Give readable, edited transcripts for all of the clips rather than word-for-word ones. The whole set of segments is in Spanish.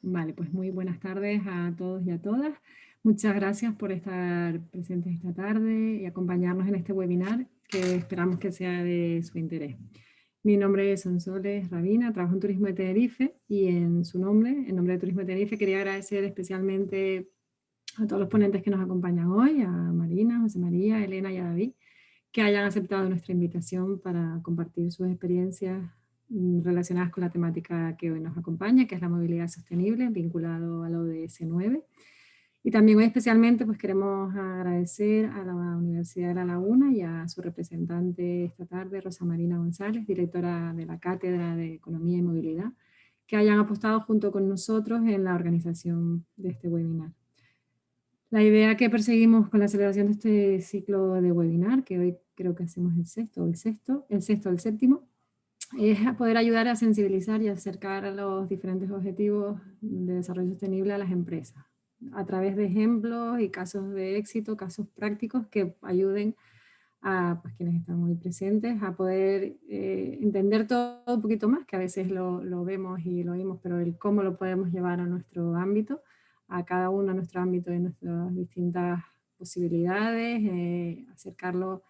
Vale, pues muy buenas tardes a todos y a todas. Muchas gracias por estar presentes esta tarde y acompañarnos en este webinar que esperamos que sea de su interés. Mi nombre es Sonsoles Rabina, trabajo en Turismo de Tenerife y en nombre de Turismo de Tenerife, quería agradecer especialmente a todos los ponentes que nos acompañan hoy, a Marina, José María, Elena y a David, que hayan aceptado nuestra invitación para compartir sus experiencias relacionadas con la temática que hoy nos acompaña, que es la movilidad sostenible, vinculado a la ODS 9. Y también hoy especialmente pues queremos agradecer a la Universidad de La Laguna y a su representante esta tarde, Rosa Marina González, directora de la Cátedra de Economía y Movilidad, que hayan apostado junto con nosotros en la organización de este webinar. La idea que perseguimos con la celebración de este ciclo de webinar, que hoy creo que hacemos el sexto o el séptimo, es a poder ayudar a sensibilizar y acercar a los diferentes objetivos de desarrollo sostenible a las empresas, a través de ejemplos y casos de éxito, casos prácticos que ayuden a pues, quienes están muy presentes a poder entender todo un poquito más, que a veces lo vemos y lo oímos, pero el cómo lo podemos llevar a nuestro ámbito, a cada uno a nuestro ámbito y nuestras distintas posibilidades, acercarlo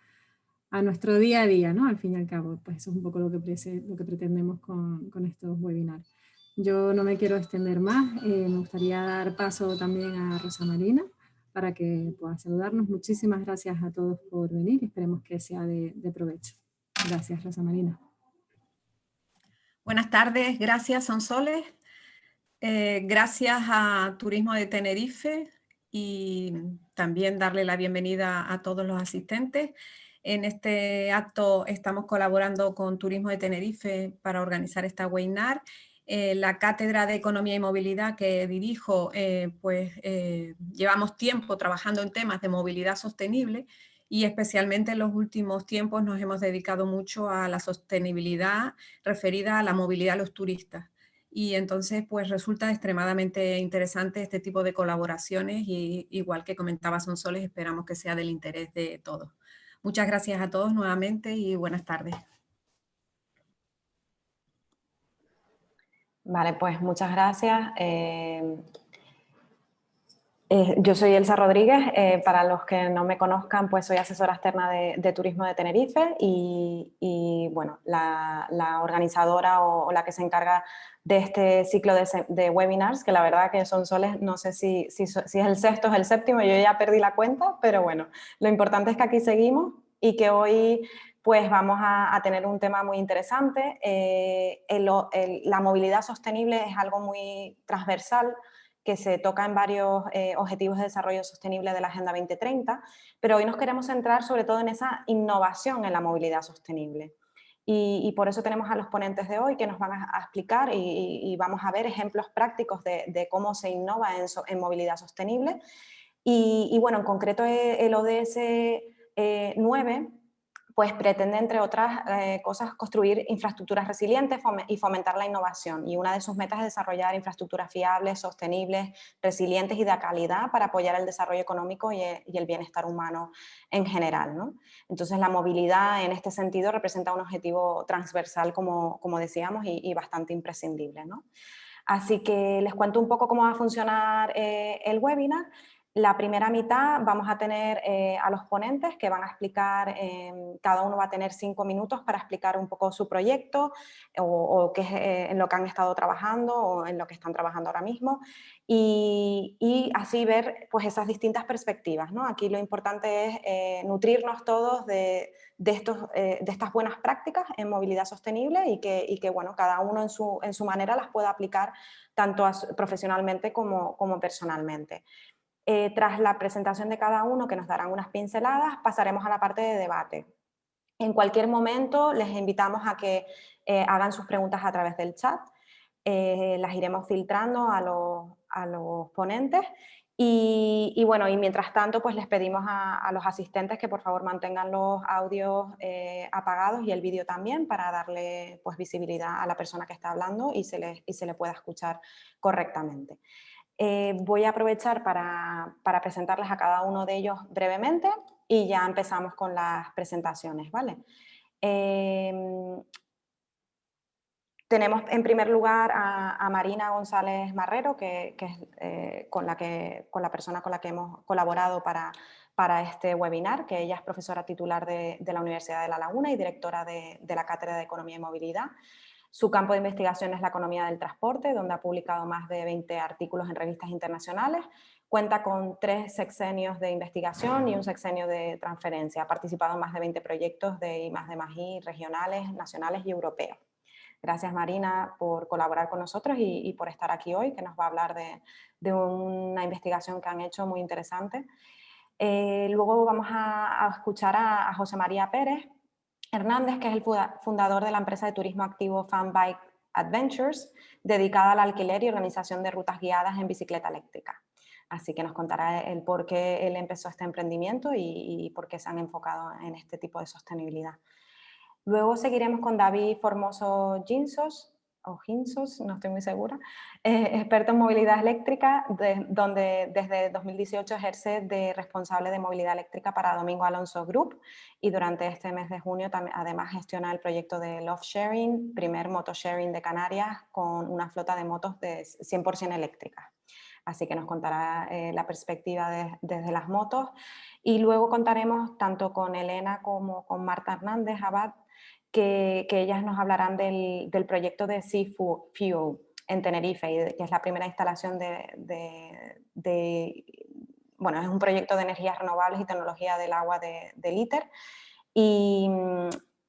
a nuestro día a día, ¿no? Al fin y al cabo, pues eso es un poco lo que pretendemos con estos webinars. Yo no me quiero extender más, me gustaría dar paso también a Rosa Marina para que pueda saludarnos. Muchísimas gracias a todos por venir, esperemos que sea de provecho. Gracias, Rosa Marina. Buenas tardes, gracias Sonsoles, gracias a Turismo de Tenerife y también darle la bienvenida a todos los asistentes. En este acto estamos colaborando con Turismo de Tenerife para organizar esta webinar. La Cátedra de Economía y Movilidad que dirijo, llevamos tiempo trabajando en temas de movilidad sostenible y especialmente en los últimos tiempos nos hemos dedicado mucho a la sostenibilidad referida a la movilidad de los turistas. Y entonces pues resulta extremadamente interesante este tipo de colaboraciones y igual que comentaba Sonsoles, esperamos que sea del interés de todos. Muchas gracias a todos nuevamente y buenas tardes. Vale, pues muchas gracias. Yo soy Elsa Rodríguez, para los que no me conozcan, pues soy asesora externa de Turismo de Tenerife y bueno, la organizadora o la que se encarga de este ciclo de webinars, que la verdad que son soles, no sé si es el sexto o es el séptimo, yo ya perdí la cuenta, pero bueno, lo importante es que aquí seguimos y que hoy pues vamos a tener un tema muy interesante. La movilidad sostenible es algo muy transversal, que se toca en varios objetivos de desarrollo sostenible de la Agenda 2030, pero hoy nos queremos centrar sobre todo en esa innovación en la movilidad sostenible. Y por eso tenemos a los ponentes de hoy que nos van a explicar y vamos a ver ejemplos prácticos de cómo se innova en movilidad sostenible. Y bueno, en concreto el ODS 9 pues pretende, entre otras cosas, construir infraestructuras resilientes y fomentar la innovación. Y una de sus metas es desarrollar infraestructuras fiables, sostenibles, resilientes y de calidad para apoyar el desarrollo económico y el bienestar humano en general, ¿no? Entonces, la movilidad en este sentido representa un objetivo transversal, como decíamos, y bastante imprescindible, ¿no? Así que les cuento un poco cómo va a funcionar el webinar. La primera mitad vamos a tener a los ponentes que van a explicar, cada uno va a tener 5 minutos para explicar un poco su proyecto o qué es en lo que han estado trabajando o en lo que están trabajando ahora mismo y así ver pues esas distintas perspectivas, ¿no? Aquí lo importante es nutrirnos todos de estas buenas prácticas en movilidad sostenible y que bueno, cada uno en su manera las pueda aplicar tanto profesionalmente como personalmente. Tras la presentación de cada uno, que nos darán unas pinceladas, pasaremos a la parte de debate. En cualquier momento les invitamos a que hagan sus preguntas a través del chat. Las iremos filtrando a los ponentes y bueno, y mientras tanto pues les pedimos a los asistentes que por favor mantengan los audios apagados y el vídeo también para darle pues visibilidad a la persona que está hablando y se le pueda escuchar correctamente. Voy a aprovechar para presentarles a cada uno de ellos brevemente y ya empezamos con las presentaciones, ¿vale? Tenemos en primer lugar a Marina González Marrero, que es con la persona con la que hemos colaborado para este webinar, que ella es profesora titular de la Universidad de La Laguna y directora de la Cátedra de Economía y Movilidad. Su campo de investigación es la economía del transporte, donde ha publicado más de 20 artículos en revistas internacionales. Cuenta con 3 sexenios de investigación y un sexenio de transferencia. Ha participado en más de 20 proyectos de I+D+I regionales, nacionales y europeos. Gracias, Marina, por colaborar con nosotros y por estar aquí hoy, que nos va a hablar de una investigación que han hecho muy interesante. Luego vamos a escuchar a José María Pérez Hernández, que es el fundador de la empresa de turismo activo Fan Bike Adventures, dedicada al alquiler y organización de rutas guiadas en bicicleta eléctrica. Así que nos contará el por qué él empezó este emprendimiento y por qué se han enfocado en este tipo de sostenibilidad. Luego seguiremos con David Formoso Ginsos, no estoy muy segura, experto en movilidad eléctrica, donde desde 2018 ejerce de responsable de movilidad eléctrica para Domingo Alonso Group y durante este mes de junio además gestiona el proyecto de Love Sharing, primer motosharing de Canarias con una flota de motos de 100% eléctricas. Así que nos contará la perspectiva desde las motos. Y luego contaremos tanto con Elena como con Marta Hernández Abad, que ellas nos hablarán del proyecto de Sea Fuel en Tenerife, que es la primera instalación bueno, es un proyecto de energías renovables y tecnología del agua de ITER. Y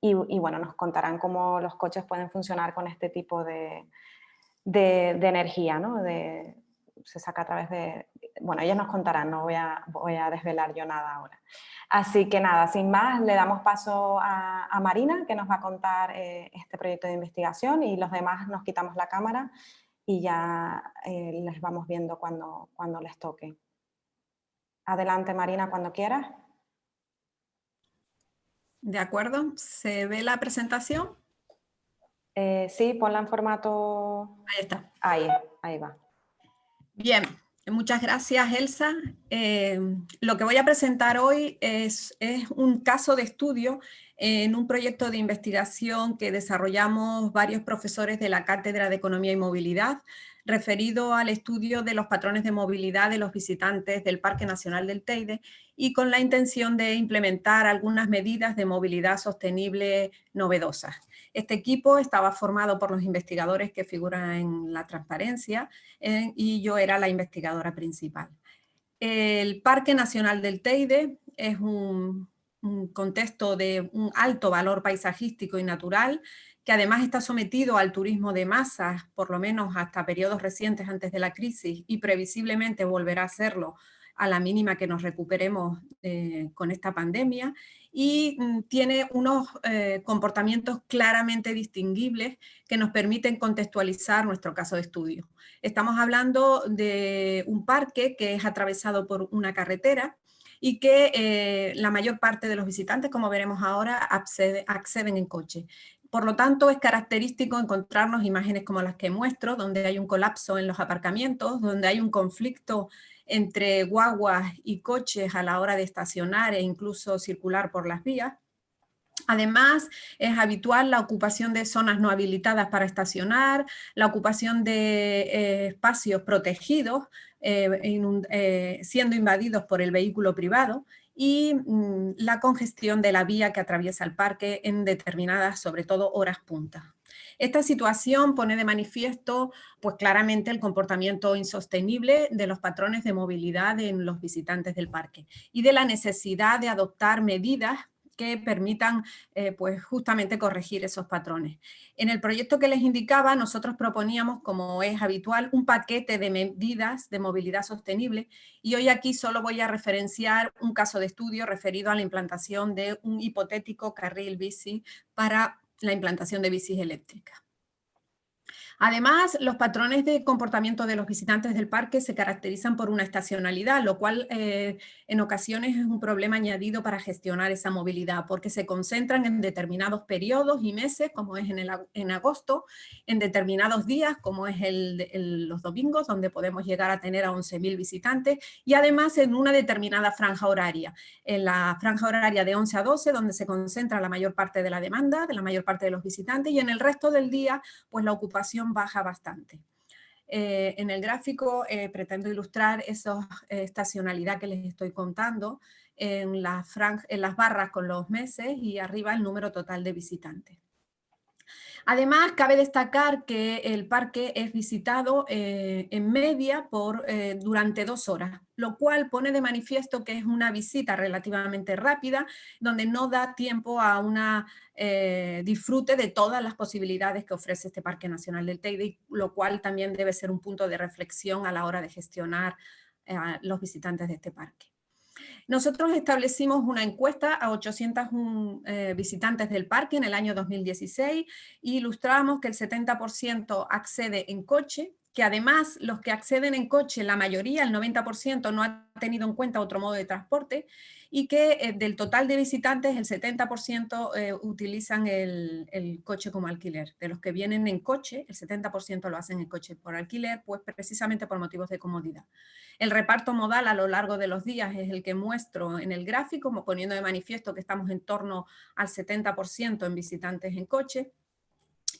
bueno, nos contarán cómo los coches pueden funcionar con este tipo de energía, ¿no? Se saca a través de... Bueno, ellos nos contarán, no voy a desvelar yo nada ahora. Así que nada, sin más, le damos paso a Marina, que nos va a contar este proyecto de investigación, y los demás nos quitamos la cámara y ya les vamos viendo cuando les toque. Adelante, Marina, cuando quieras. De acuerdo, ¿se ve la presentación? Sí, ponla en formato... Ahí está. Ahí va. Bien, muchas gracias, Elsa. Lo que voy a presentar hoy es un caso de estudio en un proyecto de investigación que desarrollamos varios profesores de la Cátedra de Economía y Movilidad, referido al estudio de los patrones de movilidad de los visitantes del Parque Nacional del Teide y con la intención de implementar algunas medidas de movilidad sostenible novedosas. Este equipo estaba formado por los investigadores que figuran en la transparencia y yo era la investigadora principal. El Parque Nacional del Teide es un contexto de un alto valor paisajístico y natural, que además está sometido al turismo de masas, por lo menos hasta periodos recientes antes de la crisis, y previsiblemente volverá a serlo a la mínima que nos recuperemos con esta pandemia, y tiene unos comportamientos claramente distinguibles que nos permiten contextualizar nuestro caso de estudio. Estamos hablando de un parque que es atravesado por una carretera y que la mayor parte de los visitantes, como veremos ahora, acceden en coche. Por lo tanto, es característico encontrarnos imágenes como las que muestro, donde hay un colapso en los aparcamientos, donde hay un conflicto entre guaguas y coches a la hora de estacionar e incluso circular por las vías. Además, es habitual la ocupación de zonas no habilitadas para estacionar, la ocupación de espacios protegidos, siendo invadidos por el vehículo privado, y la congestión de la vía que atraviesa el parque en determinadas, sobre todo, horas punta. Esta situación pone de manifiesto pues, claramente el comportamiento insostenible de los patrones de movilidad en los visitantes del parque y de la necesidad de adoptar medidas que permitan pues justamente corregir esos patrones. En el proyecto que les indicaba, nosotros proponíamos, como es habitual, un paquete de medidas de movilidad sostenible, y hoy aquí solo voy a referenciar un caso de estudio referido a la implantación de un hipotético carril bici para la implantación de bicis eléctricas. Además, los patrones de comportamiento de los visitantes del parque se caracterizan por una estacionalidad, lo cual en ocasiones es un problema añadido para gestionar esa movilidad, porque se concentran en determinados periodos y meses, como es en agosto, en determinados días, como es los domingos, donde podemos llegar a tener a 11.000 visitantes, y además en una determinada franja horaria, en la franja horaria de 11 a 12, donde se concentra la mayor parte de la demanda, de la mayor parte de los visitantes, y en el resto del día, pues la ocupación baja bastante. En el gráfico pretendo ilustrar esa estacionalidad que les estoy contando en las barras con los meses y arriba el número total de visitantes. Además, cabe destacar que el parque es visitado en media durante 2 horas, lo cual pone de manifiesto que es una visita relativamente rápida, donde no da tiempo a una disfrute de todas las posibilidades que ofrece este Parque Nacional del Teide, lo cual también debe ser un punto de reflexión a la hora de gestionar a los visitantes de este parque. Nosotros establecimos una encuesta a 801 visitantes del parque en el año 2016 y ilustramos que el 70% accede en coche, que además los que acceden en coche, la mayoría, el 90%, no ha tenido en cuenta otro modo de transporte y que del total de visitantes el 70% utilizan el coche como alquiler. De los que vienen en coche, el 70% lo hacen en coche por alquiler, pues precisamente por motivos de comodidad. El reparto modal a lo largo de los días es el que muestro en el gráfico, poniendo de manifiesto que estamos en torno al 70% en visitantes en coche,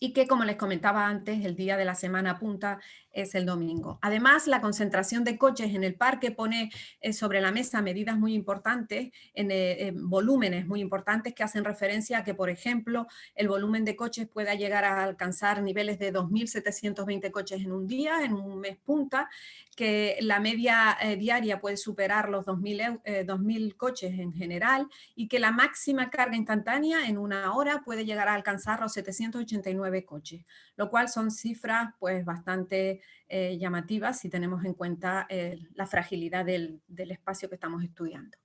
y que, como les comentaba antes, el día de la semana punta es el domingo. Además, la concentración de coches en el parque pone sobre la mesa medidas muy importantes, en volúmenes muy importantes que hacen referencia a que, por ejemplo, el volumen de coches pueda llegar a alcanzar niveles de 2.720 coches en un día, en un mes punta, que la media diaria puede superar los 2.000 coches en general y que la máxima carga instantánea en una hora puede llegar a alcanzar los 789 coches, lo cual son cifras pues bastante llamativas si tenemos en cuenta la fragilidad del espacio que estamos estudiando.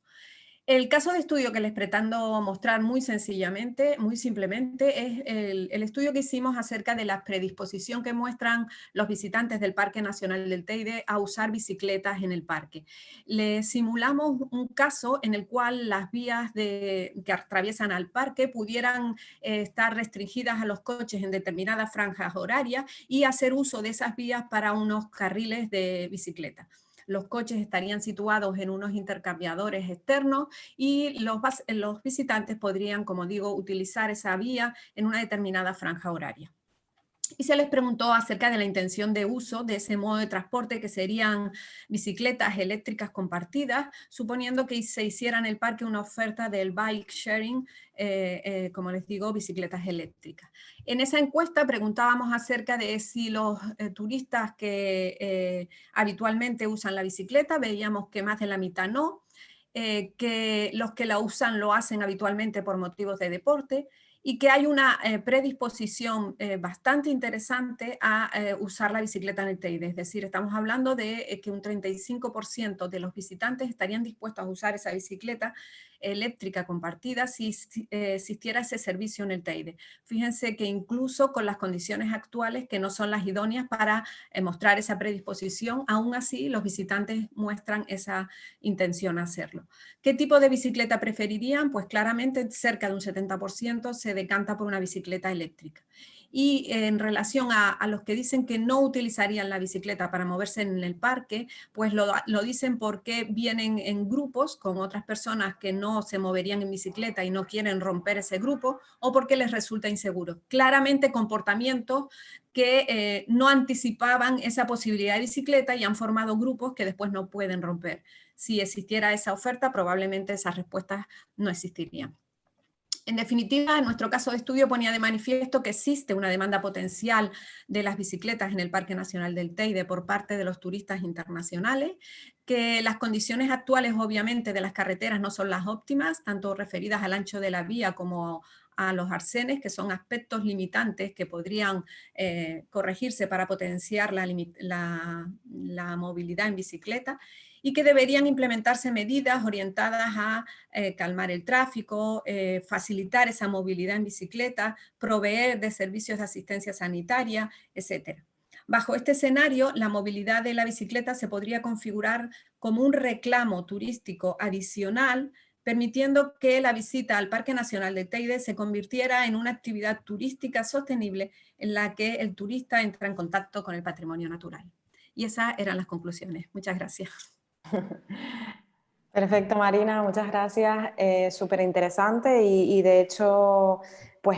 El caso de estudio que les pretendo mostrar muy sencillamente, muy simplemente, es el estudio que hicimos acerca de la predisposición que muestran los visitantes del Parque Nacional del Teide a usar bicicletas en el parque. Les simulamos un caso en el cual las vías que atraviesan al parque pudieran estar restringidas a los coches en determinadas franjas horarias y hacer uso de esas vías para unos carriles de bicicleta. Los coches estarían situados en unos intercambiadores externos y los visitantes podrían, como digo, utilizar esa vía en una determinada franja horaria. Y se les preguntó acerca de la intención de uso de ese modo de transporte, que serían bicicletas eléctricas compartidas, suponiendo que se hiciera en el parque una oferta del bike sharing, como les digo, bicicletas eléctricas. En esa encuesta preguntábamos acerca de si los turistas que habitualmente usan la bicicleta, veíamos que más de la mitad no, que los que la usan lo hacen habitualmente por motivos de deporte, y que hay una predisposición bastante interesante a usar la bicicleta en el Teide. Es decir, estamos hablando de que un 35% de los visitantes estarían dispuestos a usar esa bicicleta eléctrica compartida si existiera ese servicio en el Teide. Fíjense que incluso con las condiciones actuales, que no son las idóneas para mostrar esa predisposición, aún así los visitantes muestran esa intención a hacerlo. ¿Qué tipo de bicicleta preferirían? Pues claramente cerca de un 70% se decanta por una bicicleta eléctrica. Y en relación a los que dicen que no utilizarían la bicicleta para moverse en el parque, pues lo dicen porque vienen en grupos con otras personas que no se moverían en bicicleta y no quieren romper ese grupo, o porque les resulta inseguro. Claramente comportamientos que no anticipaban esa posibilidad de bicicleta y han formado grupos que después no pueden romper. Si existiera esa oferta, probablemente esas respuestas no existirían. En definitiva, en nuestro caso de estudio ponía de manifiesto que existe una demanda potencial de las bicicletas en el Parque Nacional del Teide por parte de los turistas internacionales, que las condiciones actuales obviamente de las carreteras no son las óptimas, tanto referidas al ancho de la vía como a los arcenes, que son aspectos limitantes que podrían corregirse para potenciar la movilidad en bicicleta, y que deberían implementarse medidas orientadas a calmar el tráfico, facilitar esa movilidad en bicicleta, proveer de servicios de asistencia sanitaria, etc. Bajo este escenario, la movilidad de la bicicleta se podría configurar como un reclamo turístico adicional, permitiendo que la visita al Parque Nacional de Teide se convirtiera en una actividad turística sostenible en la que el turista entra en contacto con el patrimonio natural. Y esas eran las conclusiones. Muchas gracias. Perfecto, Marina, muchas gracias. Súper interesante y de hecho pues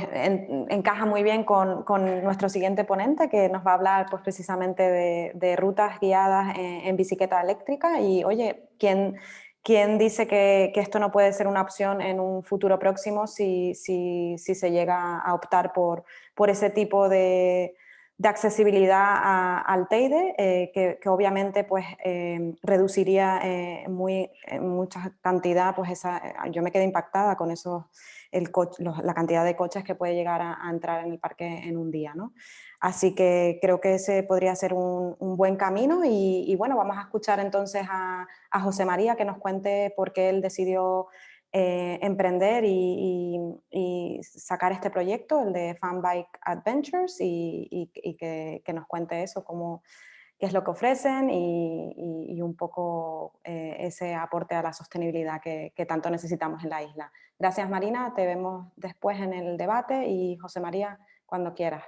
encaja muy bien con nuestro siguiente ponente, que nos va a hablar pues precisamente de rutas guiadas en bicicleta eléctrica. Y oye, ¿quién dice que esto no puede ser una opción en un futuro próximo si se llega a optar por ese tipo de accesibilidad al Teide, que obviamente pues, reduciría en mucha cantidad, pues yo me quedé impactada con la cantidad de coches que puede llegar a entrar en el parque en un día, ¿no? Así que creo que ese podría ser un buen camino y bueno, vamos a escuchar entonces a José María que nos cuente por qué él decidió emprender y sacar este proyecto, el de Fun Bike Adventures, y que nos cuente eso, qué es lo que ofrecen y un poco ese aporte a la sostenibilidad que tanto necesitamos en la isla. Gracias, Marina, te vemos después en el debate y José María, cuando quieras.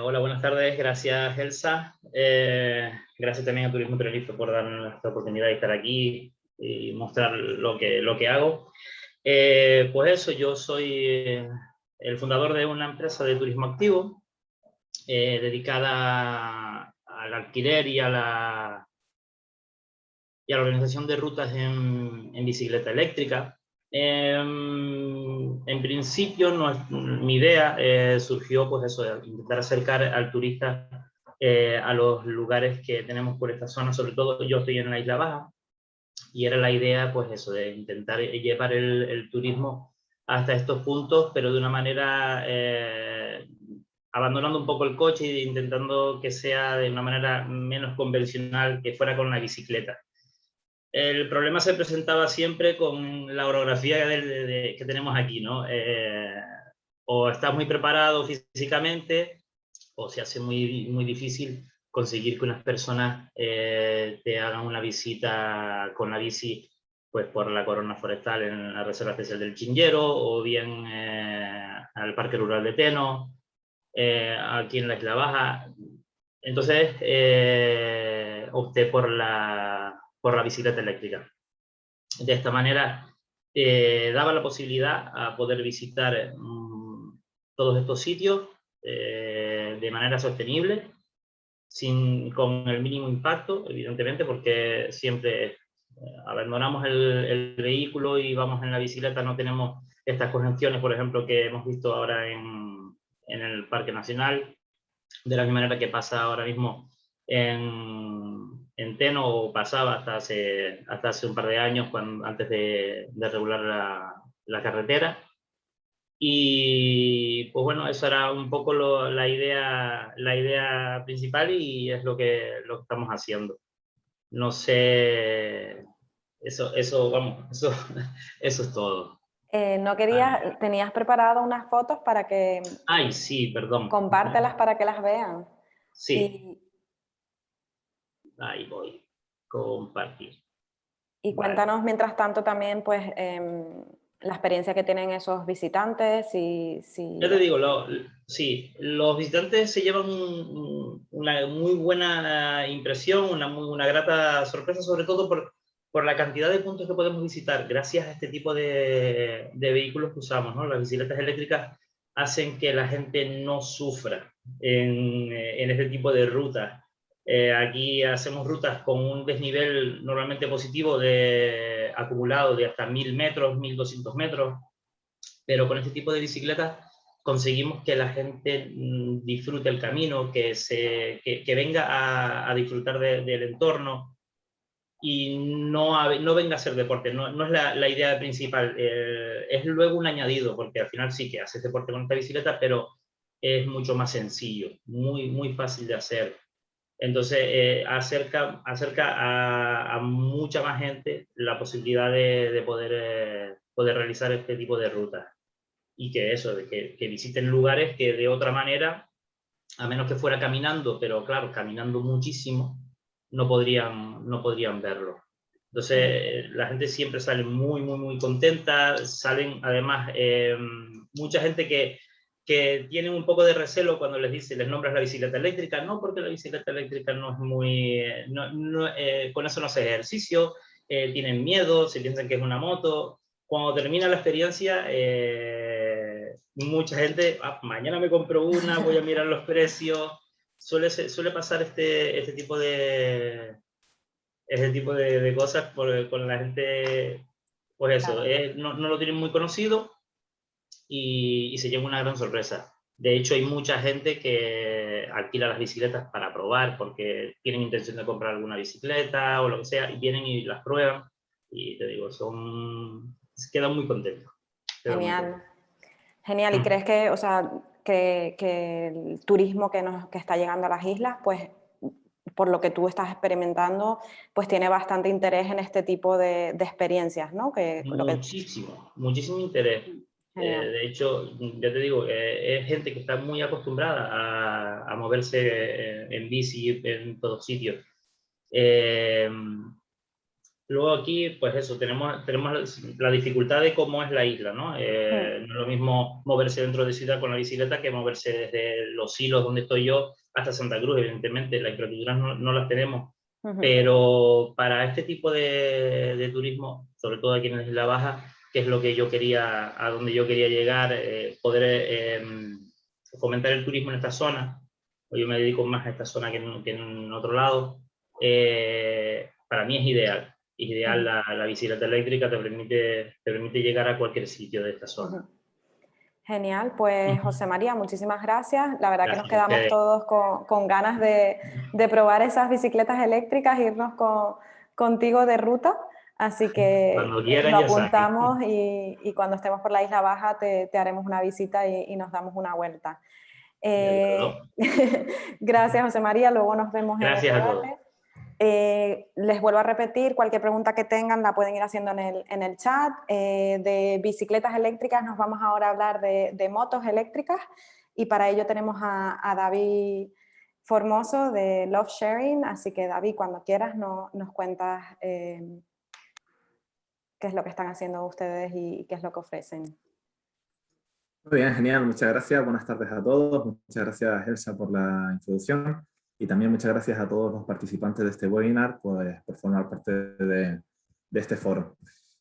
Hola, buenas tardes, gracias Elsa. Gracias también a Turismo Tenerife por darnos esta oportunidad de estar aquí y mostrar lo que hago. Pues eso, yo soy el fundador de una empresa de turismo activo dedicada al alquiler y a la organización de rutas en bicicleta eléctrica. En principio, mi idea surgió pues eso, de intentar acercar al turista a los lugares que tenemos por esta zona. Sobre todo yo estoy en la Isla Baja y era la idea pues eso, de intentar llevar el turismo hasta estos puntos, pero de una manera abandonando un poco el coche e intentando que sea de una manera menos convencional, que fuera con la bicicleta. El problema se presentaba siempre con la orografía que tenemos aquí, ¿no? O estás muy preparado físicamente o se hace muy difícil conseguir que unas personas te hagan una visita con la bici pues por la corona forestal en la Reserva Especial del Chinchero, o bien al Parque Rural de Teno, aquí en la Isla Baja. Entonces opté por la bicicleta eléctrica. De esta manera daba la posibilidad a poder visitar todos estos sitios de manera sostenible, con el mínimo impacto, evidentemente, porque siempre abandonamos el vehículo y vamos en la bicicleta, no tenemos estas congestiones, por ejemplo, que hemos visto ahora en el Parque Nacional, de la misma manera que pasa ahora mismo en Teno, o pasaba hasta hace un par de años, antes de regular la carretera. Y pues bueno, eso era un poco la idea principal, y es lo que estamos haciendo. No sé, vamos, eso es todo. ¿No querías, tenías preparado unas fotos para que... Ay, sí, perdón. Compártelas para que las vean. Sí. Ahí voy. Compartir. Y cuéntanos, mientras tanto, también, pues, la experiencia que tienen esos visitantes. Ya te digo, sí, los visitantes se llevan una muy buena impresión, una grata sorpresa, sobre todo por la cantidad de puntos que podemos visitar gracias a este tipo de vehículos que usamos, ¿no? Las bicicletas eléctricas hacen que la gente no sufra en este tipo de rutas. Aquí hacemos rutas con un desnivel normalmente positivo acumulado de hasta 1000 metros, 1200 metros, pero con este tipo de bicicletas conseguimos que la gente disfrute el camino, que venga a disfrutar del entorno y no venga a hacer deporte. No es la idea principal, es luego un añadido, porque al final sí que haces deporte con esta bicicleta, pero es mucho más sencillo, muy fácil de hacer. Entonces, acerca a mucha más gente la posibilidad de poder realizar este tipo de rutas. Y que eso, de que visiten lugares que de otra manera, a menos que fuera caminando, pero claro, caminando muchísimo, no podrían verlo. Entonces, la gente siempre sale muy, muy, muy contenta. Salen, además, mucha gente que tienen un poco de recelo cuando les nombras la bicicleta eléctrica, no, porque la bicicleta eléctrica no es muy, con eso no hace ejercicio, tienen miedo, se piensan que es una moto. Cuando termina la experiencia, mucha gente, mañana me compro una, voy a mirar los precios. Suele pasar este tipo de cosas con la gente, pues eso, Claro. no lo tienen muy conocido y se lleva una gran sorpresa. De hecho, hay mucha gente que alquila las bicicletas para probar porque tienen intención de comprar alguna bicicleta o lo que sea, y vienen y las prueban y te digo, quedan muy contentos. Genial. Genial. ¿Y crees que, o sea, que el turismo que está llegando a las islas, pues por lo que tú estás experimentando, pues tiene bastante interés en este tipo de experiencias, ¿no? Muchísimo interés. Genial. De hecho, ya te digo, es gente que está muy acostumbrada a moverse en bici en todos sitios. Luego aquí, pues eso, tenemos la dificultad de cómo es la isla, ¿no? No es lo mismo moverse dentro de ciudad con la bicicleta que moverse desde los silos donde estoy yo hasta Santa Cruz. Evidentemente, las infraestructuras no las tenemos, pero para este tipo de turismo, sobre todo aquí en la Isla Baja, que es lo que yo quería, a donde yo quería llegar, poder fomentar el turismo en esta zona, o yo me dedico más a esta zona que en otro lado, para mí es ideal. Ideal, la bicicleta eléctrica te permite llegar a cualquier sitio de esta zona. Genial, pues José María, muchísimas gracias. La verdad que nos Gracias a quedamos ustedes. todos con ganas de probar esas bicicletas eléctricas, irnos contigo de ruta. Así que Cuando quieran, lo ya saben. apuntamos y cuando estemos por la Isla Baja te haremos una visita y nos damos una vuelta. De acuerdo. Gracias, José María. Luego nos vemos en el Gracias a todos. debate. Les vuelvo a repetir, cualquier pregunta que tengan la pueden ir haciendo en el chat. De bicicletas eléctricas nos vamos ahora a hablar de motos eléctricas y para ello tenemos a David Formoso de Love Sharing, así que David, cuando quieras nos cuentas qué es lo que están haciendo ustedes y qué es lo que ofrecen. Muy bien, genial, muchas gracias, buenas tardes a todos, muchas gracias Elsa por la introducción y también muchas gracias a todos los participantes de este webinar pues, por formar parte de este foro.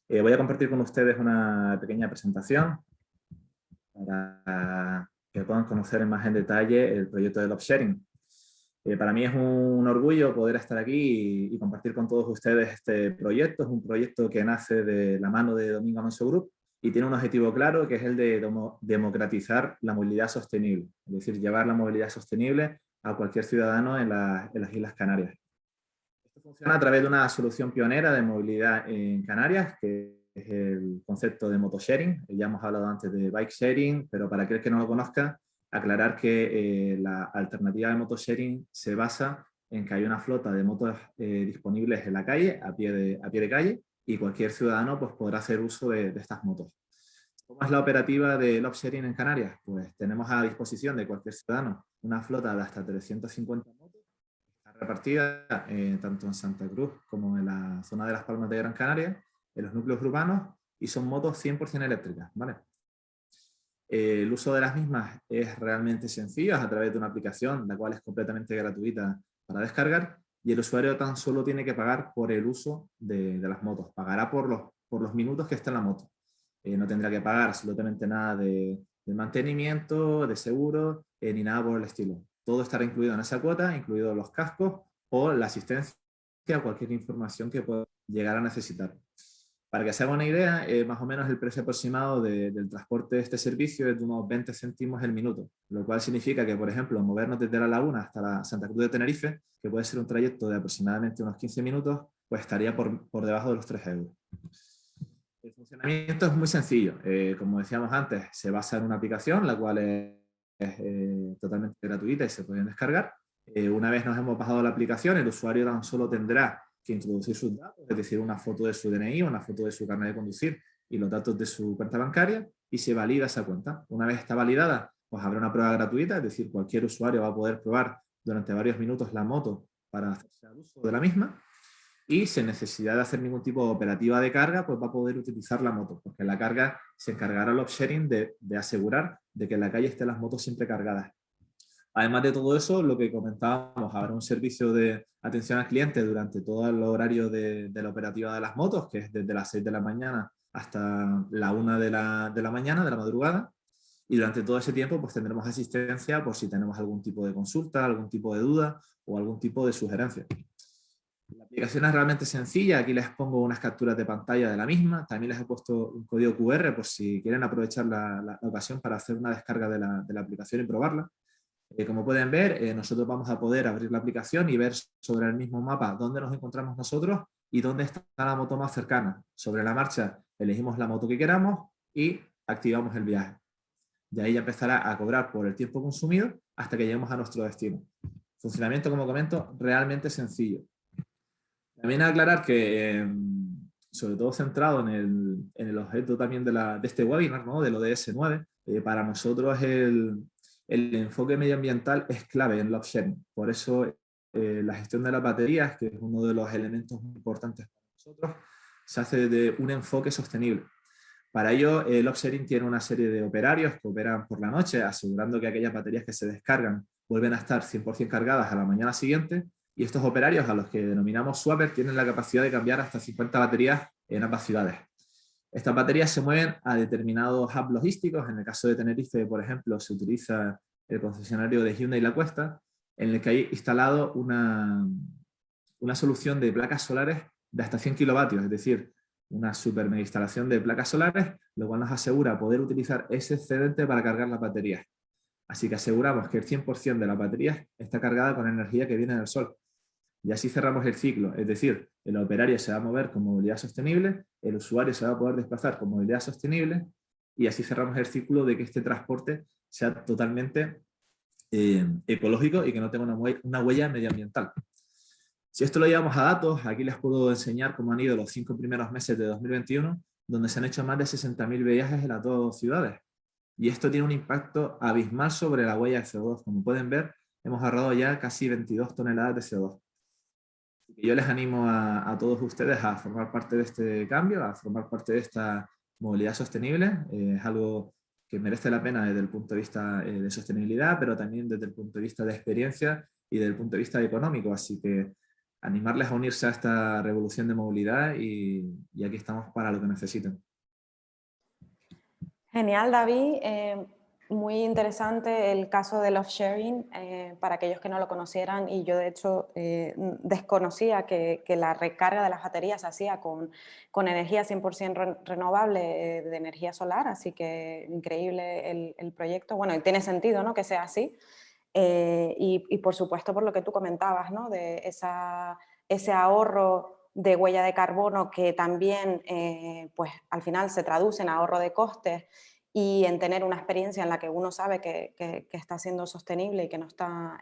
Voy a compartir con ustedes una pequeña presentación para que puedan conocer más en detalle el proyecto de Love Sharing. Para mí es un orgullo poder estar aquí y compartir con todos ustedes este proyecto. Es un proyecto que nace de la mano de Domingo Alonso Group y tiene un objetivo claro, que es el de democratizar la movilidad sostenible, es decir, llevar la movilidad sostenible a cualquier ciudadano en las Islas Canarias. Esto funciona a través de una solución pionera de movilidad en Canarias, que es el concepto de motosharing. Ya hemos hablado antes de bike sharing, pero para aquel que no lo conozca, aclarar que la alternativa de motosharing se basa en que hay una flota de motos disponibles en la calle, a pie de calle, y cualquier ciudadano pues, podrá hacer uso de estas motos. ¿Cómo es la operativa de Love Sharing en Canarias? Pues tenemos a disposición de cualquier ciudadano una flota de hasta 350 motos, repartida tanto en Santa Cruz como en la zona de Las Palmas de Gran Canaria, en los núcleos urbanos, y son motos 100% eléctricas, ¿vale? El uso de las mismas es realmente sencillo, es a través de una aplicación, la cual es completamente gratuita para descargar, y el usuario tan solo tiene que pagar por el uso de las motos, pagará por los minutos que esté en la moto. No tendrá que pagar absolutamente nada de mantenimiento, de seguro, ni nada por el estilo. Todo estará incluido en esa cuota, incluidos los cascos o la asistencia o cualquier información que pueda llegar a necesitar. Para que se haga una idea, más o menos el precio aproximado del transporte de este servicio es de unos 20 céntimos el minuto, lo cual significa que, por ejemplo, movernos desde La Laguna hasta la Santa Cruz de Tenerife, que puede ser un trayecto de aproximadamente unos 15 minutos, pues estaría por debajo de los 3 euros. El funcionamiento es muy sencillo. Como decíamos antes, se basa en una aplicación, la cual es totalmente gratuita y se pueden descargar. Una vez nos hemos bajado la aplicación, el usuario tan solo tendrá que introducir sus datos, es decir, una foto de su DNI, una foto de su carnet de conducir y los datos de su cuenta bancaria, y se valida esa cuenta. Una vez está validada, pues habrá una prueba gratuita, es decir, cualquier usuario va a poder probar durante varios minutos la moto para hacerse al uso de la misma, y sin necesidad de hacer ningún tipo de operativa de carga, pues va a poder utilizar la moto, porque la carga se encargará el offsharing de asegurar de que en la calle estén las motos siempre cargadas. Además de todo eso, lo que comentábamos, habrá un servicio de atención al cliente durante todo el horario de la operativa de las motos, que es desde las 6 de la mañana hasta la 1 de la mañana, de la madrugada, y durante todo ese tiempo pues tendremos asistencia por si tenemos algún tipo de consulta, algún tipo de duda o algún tipo de sugerencia. La aplicación es realmente sencilla, aquí les pongo unas capturas de pantalla de la misma, también les he puesto un código QR por si quieren aprovechar la ocasión para hacer una descarga de la aplicación y probarla. Como pueden ver, nosotros vamos a poder abrir la aplicación y ver sobre el mismo mapa dónde nos encontramos nosotros y dónde está la moto más cercana. Sobre la marcha elegimos la moto que queramos y activamos el viaje. De ahí ya empezará a cobrar por el tiempo consumido hasta que lleguemos a nuestro destino. Funcionamiento, como comento, realmente sencillo. También aclarar que, sobre todo centrado en el objeto también de este webinar, ¿no? Del ODS 9, para nosotros el enfoque medioambiental es clave en el offsharing. Por eso la gestión de las baterías, que es uno de los elementos muy importantes para nosotros, se hace desde un enfoque sostenible. Para ello, el offsharing tiene una serie de operarios que operan por la noche, asegurando que aquellas baterías que se descargan vuelven a estar 100% cargadas a la mañana siguiente, y estos operarios, a los que denominamos swappers, tienen la capacidad de cambiar hasta 50 baterías en ambas ciudades. Estas baterías se mueven a determinados hubs logísticos. En el caso de Tenerife, por ejemplo, se utiliza el concesionario de Hyundai La Cuesta, en el que hay instalado una solución de placas solares de hasta 100 kilovatios, es decir, una super mega instalación de placas solares, lo cual nos asegura poder utilizar ese excedente para cargar las baterías. Así que aseguramos que el 100% de las baterías está cargada con energía que viene del sol. Y así cerramos el ciclo, es decir, el operario se va a mover con movilidad sostenible, el usuario se va a poder desplazar con movilidad sostenible, y así cerramos el ciclo de que este transporte sea totalmente ecológico y que no tenga una huella medioambiental. Si esto lo llevamos a datos, aquí les puedo enseñar cómo han ido los 5 primeros meses de 2021, donde se han hecho más de 60.000 viajes en las dos ciudades. Y esto tiene un impacto abismal sobre la huella de CO2. Como pueden ver, hemos ahorrado ya casi 22 toneladas de CO2. Yo les animo a todos ustedes a formar parte de este cambio, a formar parte de esta movilidad sostenible. Es algo que merece la pena desde el punto de vista de sostenibilidad, pero también desde el punto de vista de experiencia y desde el punto de vista económico. Así que animarles a unirse a esta revolución de movilidad y aquí estamos para lo que necesiten. Genial, David. Muy interesante el caso del offsharing, para aquellos que no lo conocieran, y yo de hecho desconocía que la recarga de las baterías se hacía con energía 100% renovable de energía solar, así que increíble el proyecto. Bueno, y tiene sentido, ¿no?, que sea así. Y por supuesto por lo que tú comentabas, ¿no?, de ese ahorro de huella de carbono que también pues al final se traduce en ahorro de costes y en tener una experiencia en la que uno sabe que está siendo sostenible y que no está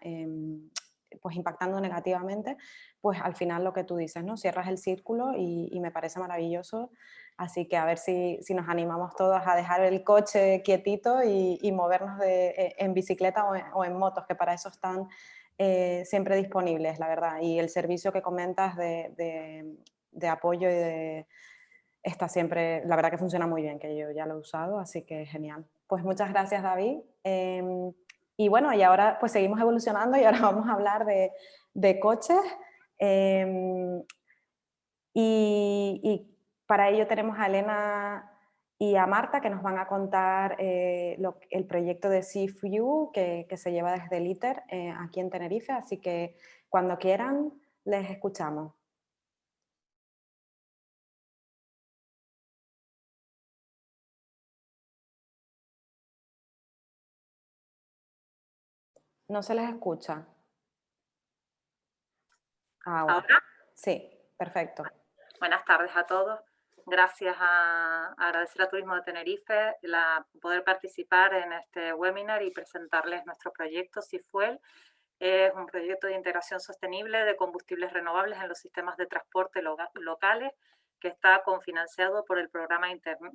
pues impactando negativamente, pues al final lo que tú dices, ¿no?, cierras el círculo y me parece maravilloso. Así que a ver si nos animamos todos a dejar el coche quietito y movernos en bicicleta o en motos, que para eso están siempre disponibles, la verdad. Y el servicio que comentas de apoyo está siempre, la verdad que funciona muy bien, que yo ya lo he usado, así que genial. Pues muchas gracias, David. Y bueno, y ahora pues seguimos evolucionando y ahora vamos a hablar de coches. Y para ello tenemos a Elena y a Marta, que nos van a contar el proyecto de SeaFuel que se lleva desde el ITER aquí en Tenerife, así que cuando quieran les escuchamos. No se les escucha. ¿Ahora? Sí, perfecto. Buenas tardes a todos. Gracias a agradecer a Turismo de Tenerife poder participar en este webinar y presentarles nuestro proyecto SeaFuel, Es un proyecto de integración sostenible de combustibles renovables en los sistemas de transporte locales que está cofinanciado por el programa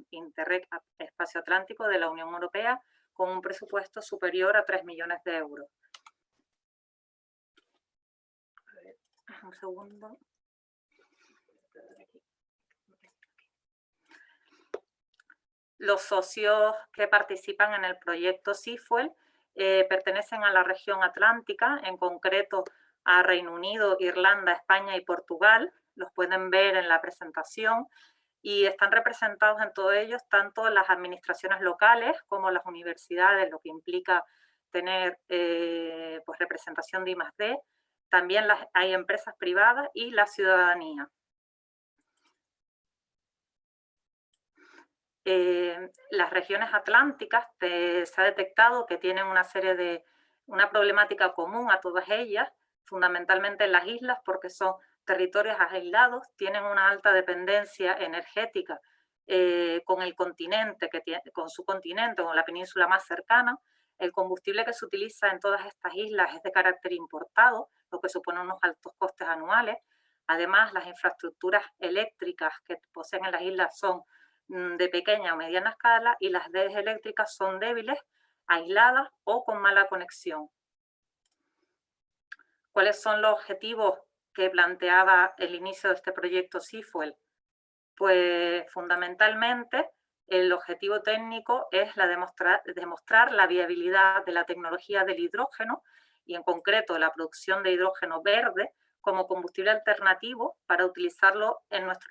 Interreg Espacio Atlántico de la Unión Europea con un presupuesto superior a 3 millones de euros. A ver, un segundo. Los socios que participan en el proyecto Seafuel pertenecen a la región atlántica, en concreto a Reino Unido, Irlanda, España y Portugal. Los pueden ver en la presentación y están representados en todos ellos tanto las administraciones locales como las universidades, lo que implica tener pues representación de I+D. También hay empresas privadas y la ciudadanía. Las regiones atlánticas se ha detectado que tienen una problemática común a todas ellas, fundamentalmente en las islas, porque son territorios aislados, tienen una alta dependencia energética con el continente, con su continente, con la península más cercana. El combustible que se utiliza en todas estas islas es de carácter importado, lo que supone unos altos costes anuales. Además, las infraestructuras eléctricas que poseen en las islas son de pequeña o mediana escala y las redes eléctricas son débiles, aisladas o con mala conexión. ¿Cuáles son los objetivos que planteaba el inicio de este proyecto Seafuel? Pues fundamentalmente el objetivo técnico es demostrar la viabilidad de la tecnología del hidrógeno y en concreto la producción de hidrógeno verde como combustible alternativo para utilizarlo en nuestros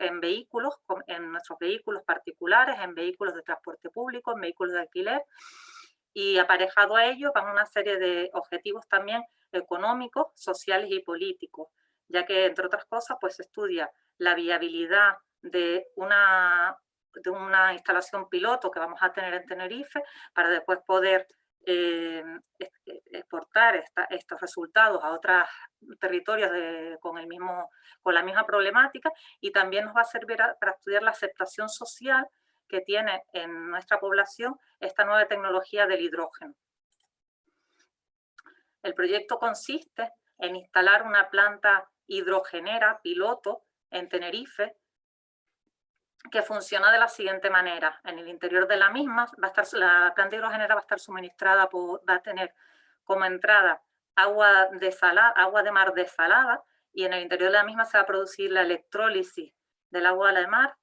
vehículos particulares, en vehículos de transporte público, en vehículos de alquiler, y aparejado a ello van una serie de objetivos también económicos, sociales y políticos, ya que entre otras cosas pues se estudia la viabilidad de una instalación piloto que vamos a tener en Tenerife para después poder exportar estos resultados a otros territorios con la misma problemática, y también nos va a servir para estudiar la aceptación social que tiene en nuestra población esta nueva tecnología del hidrógeno. El proyecto consiste en instalar una planta hidrogenera piloto en Tenerife que funciona de la siguiente manera. En el interior de la misma, la planta hidrogenera va a estar suministrada, va a tener como entrada agua de mar desalada, y en el interior de la misma se va a producir la electrólisis del agua de mar,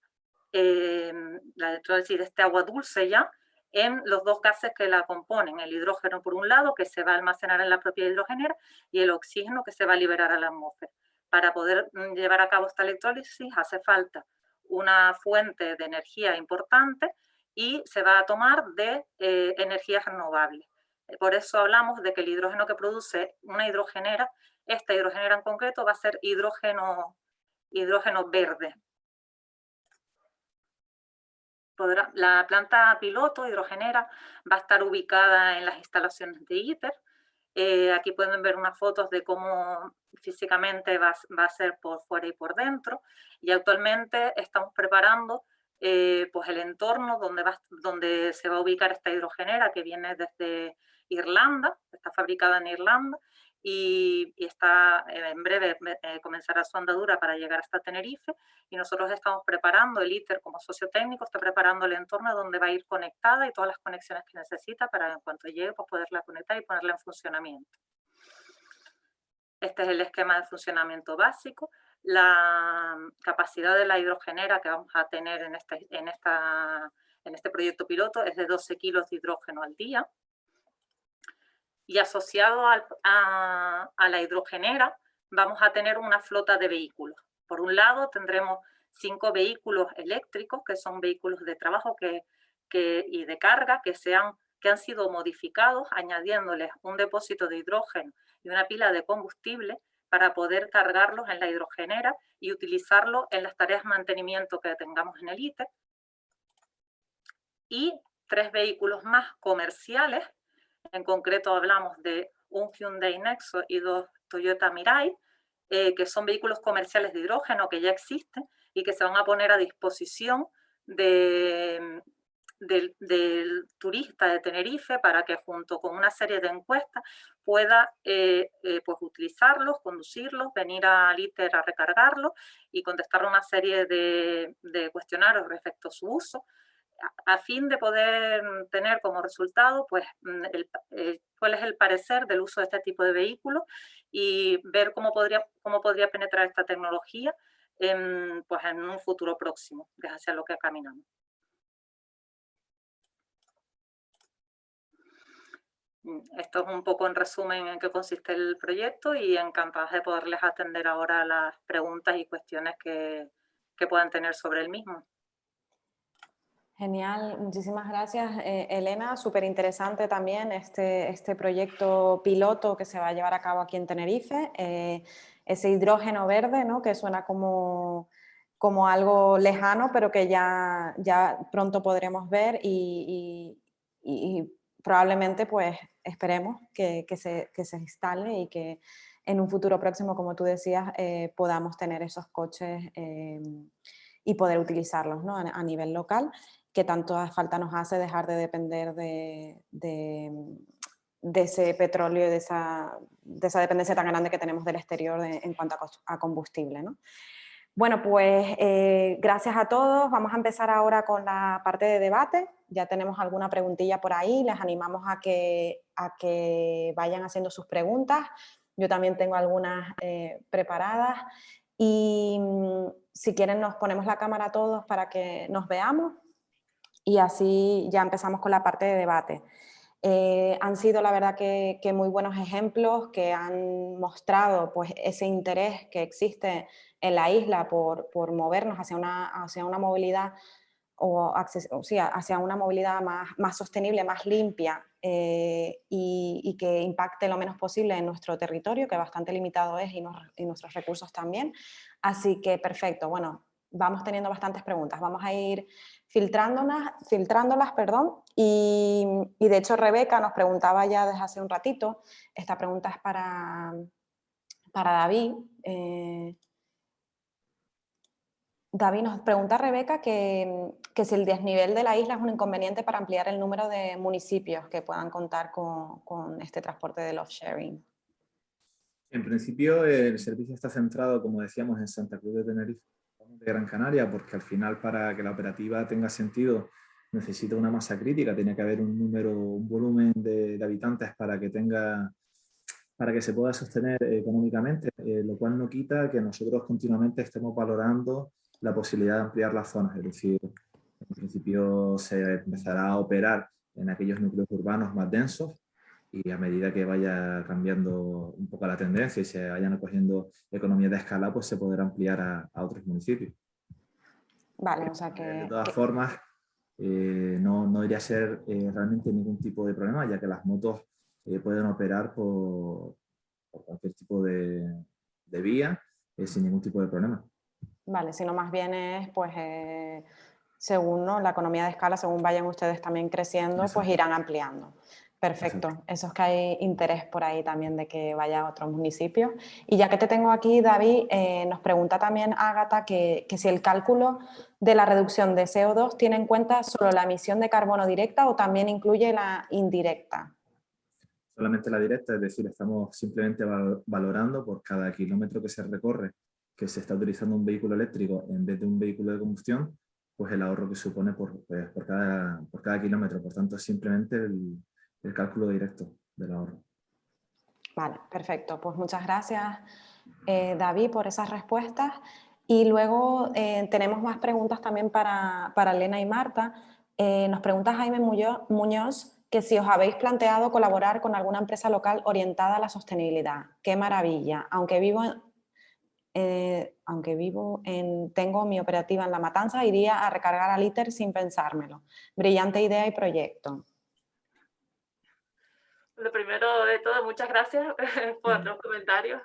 la electrólisis de este agua dulce ya, en los dos gases que la componen, el hidrógeno por un lado, que se va a almacenar en la propia hidrogenera, y el oxígeno que se va a liberar a la atmósfera. Para poder llevar a cabo esta electrólisis hace falta una fuente de energía importante y se va a tomar de energías renovables. Por eso hablamos de que el hidrógeno que produce una hidrogenera, esta hidrogenera en concreto va a ser hidrógeno verde. La planta piloto hidrogenera va a estar ubicada en las instalaciones de ITER. Aquí pueden ver unas fotos de cómo físicamente va a ser por fuera y por dentro, y actualmente estamos preparando pues el entorno donde se va a ubicar esta hidrogenera, que viene desde Irlanda, está fabricada en Irlanda, y en breve comenzará su andadura para llegar hasta Tenerife, y nosotros estamos preparando, el ITER como socio técnico está preparando el entorno donde va a ir conectada y todas las conexiones que necesita para en cuanto llegue pues poderla conectar y ponerla en funcionamiento. Este es el esquema de funcionamiento básico. La capacidad de la hidrogenera que vamos a tener en este proyecto piloto es de 12 kilos de hidrógeno al día. Y asociado a la hidrogenera vamos a tener una flota de vehículos. Por un lado tendremos 5 vehículos eléctricos, que son vehículos de trabajo y de carga, que han sido modificados, añadiéndoles un depósito de hidrógeno y una pila de combustible para poder cargarlos en la hidrogenera y utilizarlo en las tareas de mantenimiento que tengamos en el ITER. Y 3 vehículos más comerciales. En concreto hablamos de un Hyundai Nexo y 2 Toyota Mirai, que son vehículos comerciales de hidrógeno que ya existen y que se van a poner a disposición de del turista de Tenerife para que junto con una serie de encuestas pueda pues utilizarlos, conducirlos, venir al ITER a recargarlos y contestar una serie de cuestionarios respecto a su uso, a fin de poder tener como resultado pues, cuál es el parecer del uso de este tipo de vehículos y ver cómo podría penetrar esta tecnología pues en un futuro próximo, que es hacia lo que caminamos. Esto es un poco en resumen en qué consiste el proyecto y encantadas de poderles atender ahora las preguntas y cuestiones que puedan tener sobre el mismo. Genial, muchísimas gracias, Elena. Súper interesante también este proyecto piloto que se va a llevar a cabo aquí en Tenerife. Ese hidrógeno verde, ¿no? Que suena como algo lejano, pero que ya pronto podremos ver y probablemente, pues, esperemos que se instale y que en un futuro próximo, como tú decías, podamos tener esos coches y poder utilizarlos, ¿no? a nivel local, que tanto falta nos hace dejar de depender de ese petróleo y de esa dependencia tan grande que tenemos del exterior en cuanto a combustible, ¿no? Bueno, pues gracias a todos. Vamos a empezar ahora con la parte de debate. Ya tenemos alguna preguntilla por ahí. Les animamos a que vayan haciendo sus preguntas. Yo también tengo algunas preparadas. Y si quieren nos ponemos la cámara todos para que nos veamos. Y así ya empezamos con la parte de debate. Han sido la verdad que muy buenos ejemplos que han mostrado pues, ese interés que existe en la isla por movernos hacia una movilidad hacia una movilidad más sostenible, más limpia y que impacte lo menos posible en nuestro territorio, que bastante limitado es, y nuestros recursos también. Así que perfecto, bueno, vamos teniendo bastantes preguntas. Vamos a ir filtrándolas, y de hecho Rebeca nos preguntaba ya desde hace un ratito, esta pregunta es para David. David nos pregunta, Rebeca, que si el desnivel de la isla es un inconveniente para ampliar el número de municipios que puedan contar con este transporte del off-sharing. En principio, el servicio está centrado, como decíamos, en Santa Cruz de Tenerife, de Gran Canaria, porque al final, para que la operativa tenga sentido, necesita una masa crítica, tiene que haber un volumen de habitantes para que se pueda sostener económicamente, lo cual no quita que nosotros continuamente estemos valorando la posibilidad de ampliar las zonas, es decir, en principio se empezará a operar en aquellos núcleos urbanos más densos y a medida que vaya cambiando un poco la tendencia y se vayan cogiendo economías de escala, pues se podrá ampliar a otros municipios. Vale, o sea que... De todas formas, no debería ser realmente ningún tipo de problema, ya que las motos pueden operar por cualquier tipo de vía sin ningún tipo de problema. Vale, sino más bien es, pues, según, ¿no?, la economía de escala, según vayan ustedes también creciendo, exacto, pues irán ampliando. Perfecto. Exacto. Eso es que hay interés por ahí también de que vaya a otros municipios. Y ya que te tengo aquí, David, nos pregunta también Ágata que si el cálculo de la reducción de CO2 tiene en cuenta solo la emisión de carbono directa o también incluye la indirecta. Solamente la directa, es decir, estamos simplemente valorando por cada kilómetro que se recorre que se está utilizando un vehículo eléctrico en vez de un vehículo de combustión, pues el ahorro que supone por cada kilómetro. Por tanto, es simplemente el cálculo directo del ahorro. Vale, perfecto. Pues muchas gracias, David, por esas respuestas. Y luego tenemos más preguntas también para Elena y Marta. Nos pregunta Jaime Muñoz que si os habéis planteado colaborar con alguna empresa local orientada a la sostenibilidad. ¡Qué maravilla! Tengo mi operativa en La Matanza, iría a recargar al ITER sin pensármelo. Brillante idea y proyecto. Lo primero de todo, muchas gracias por los comentarios.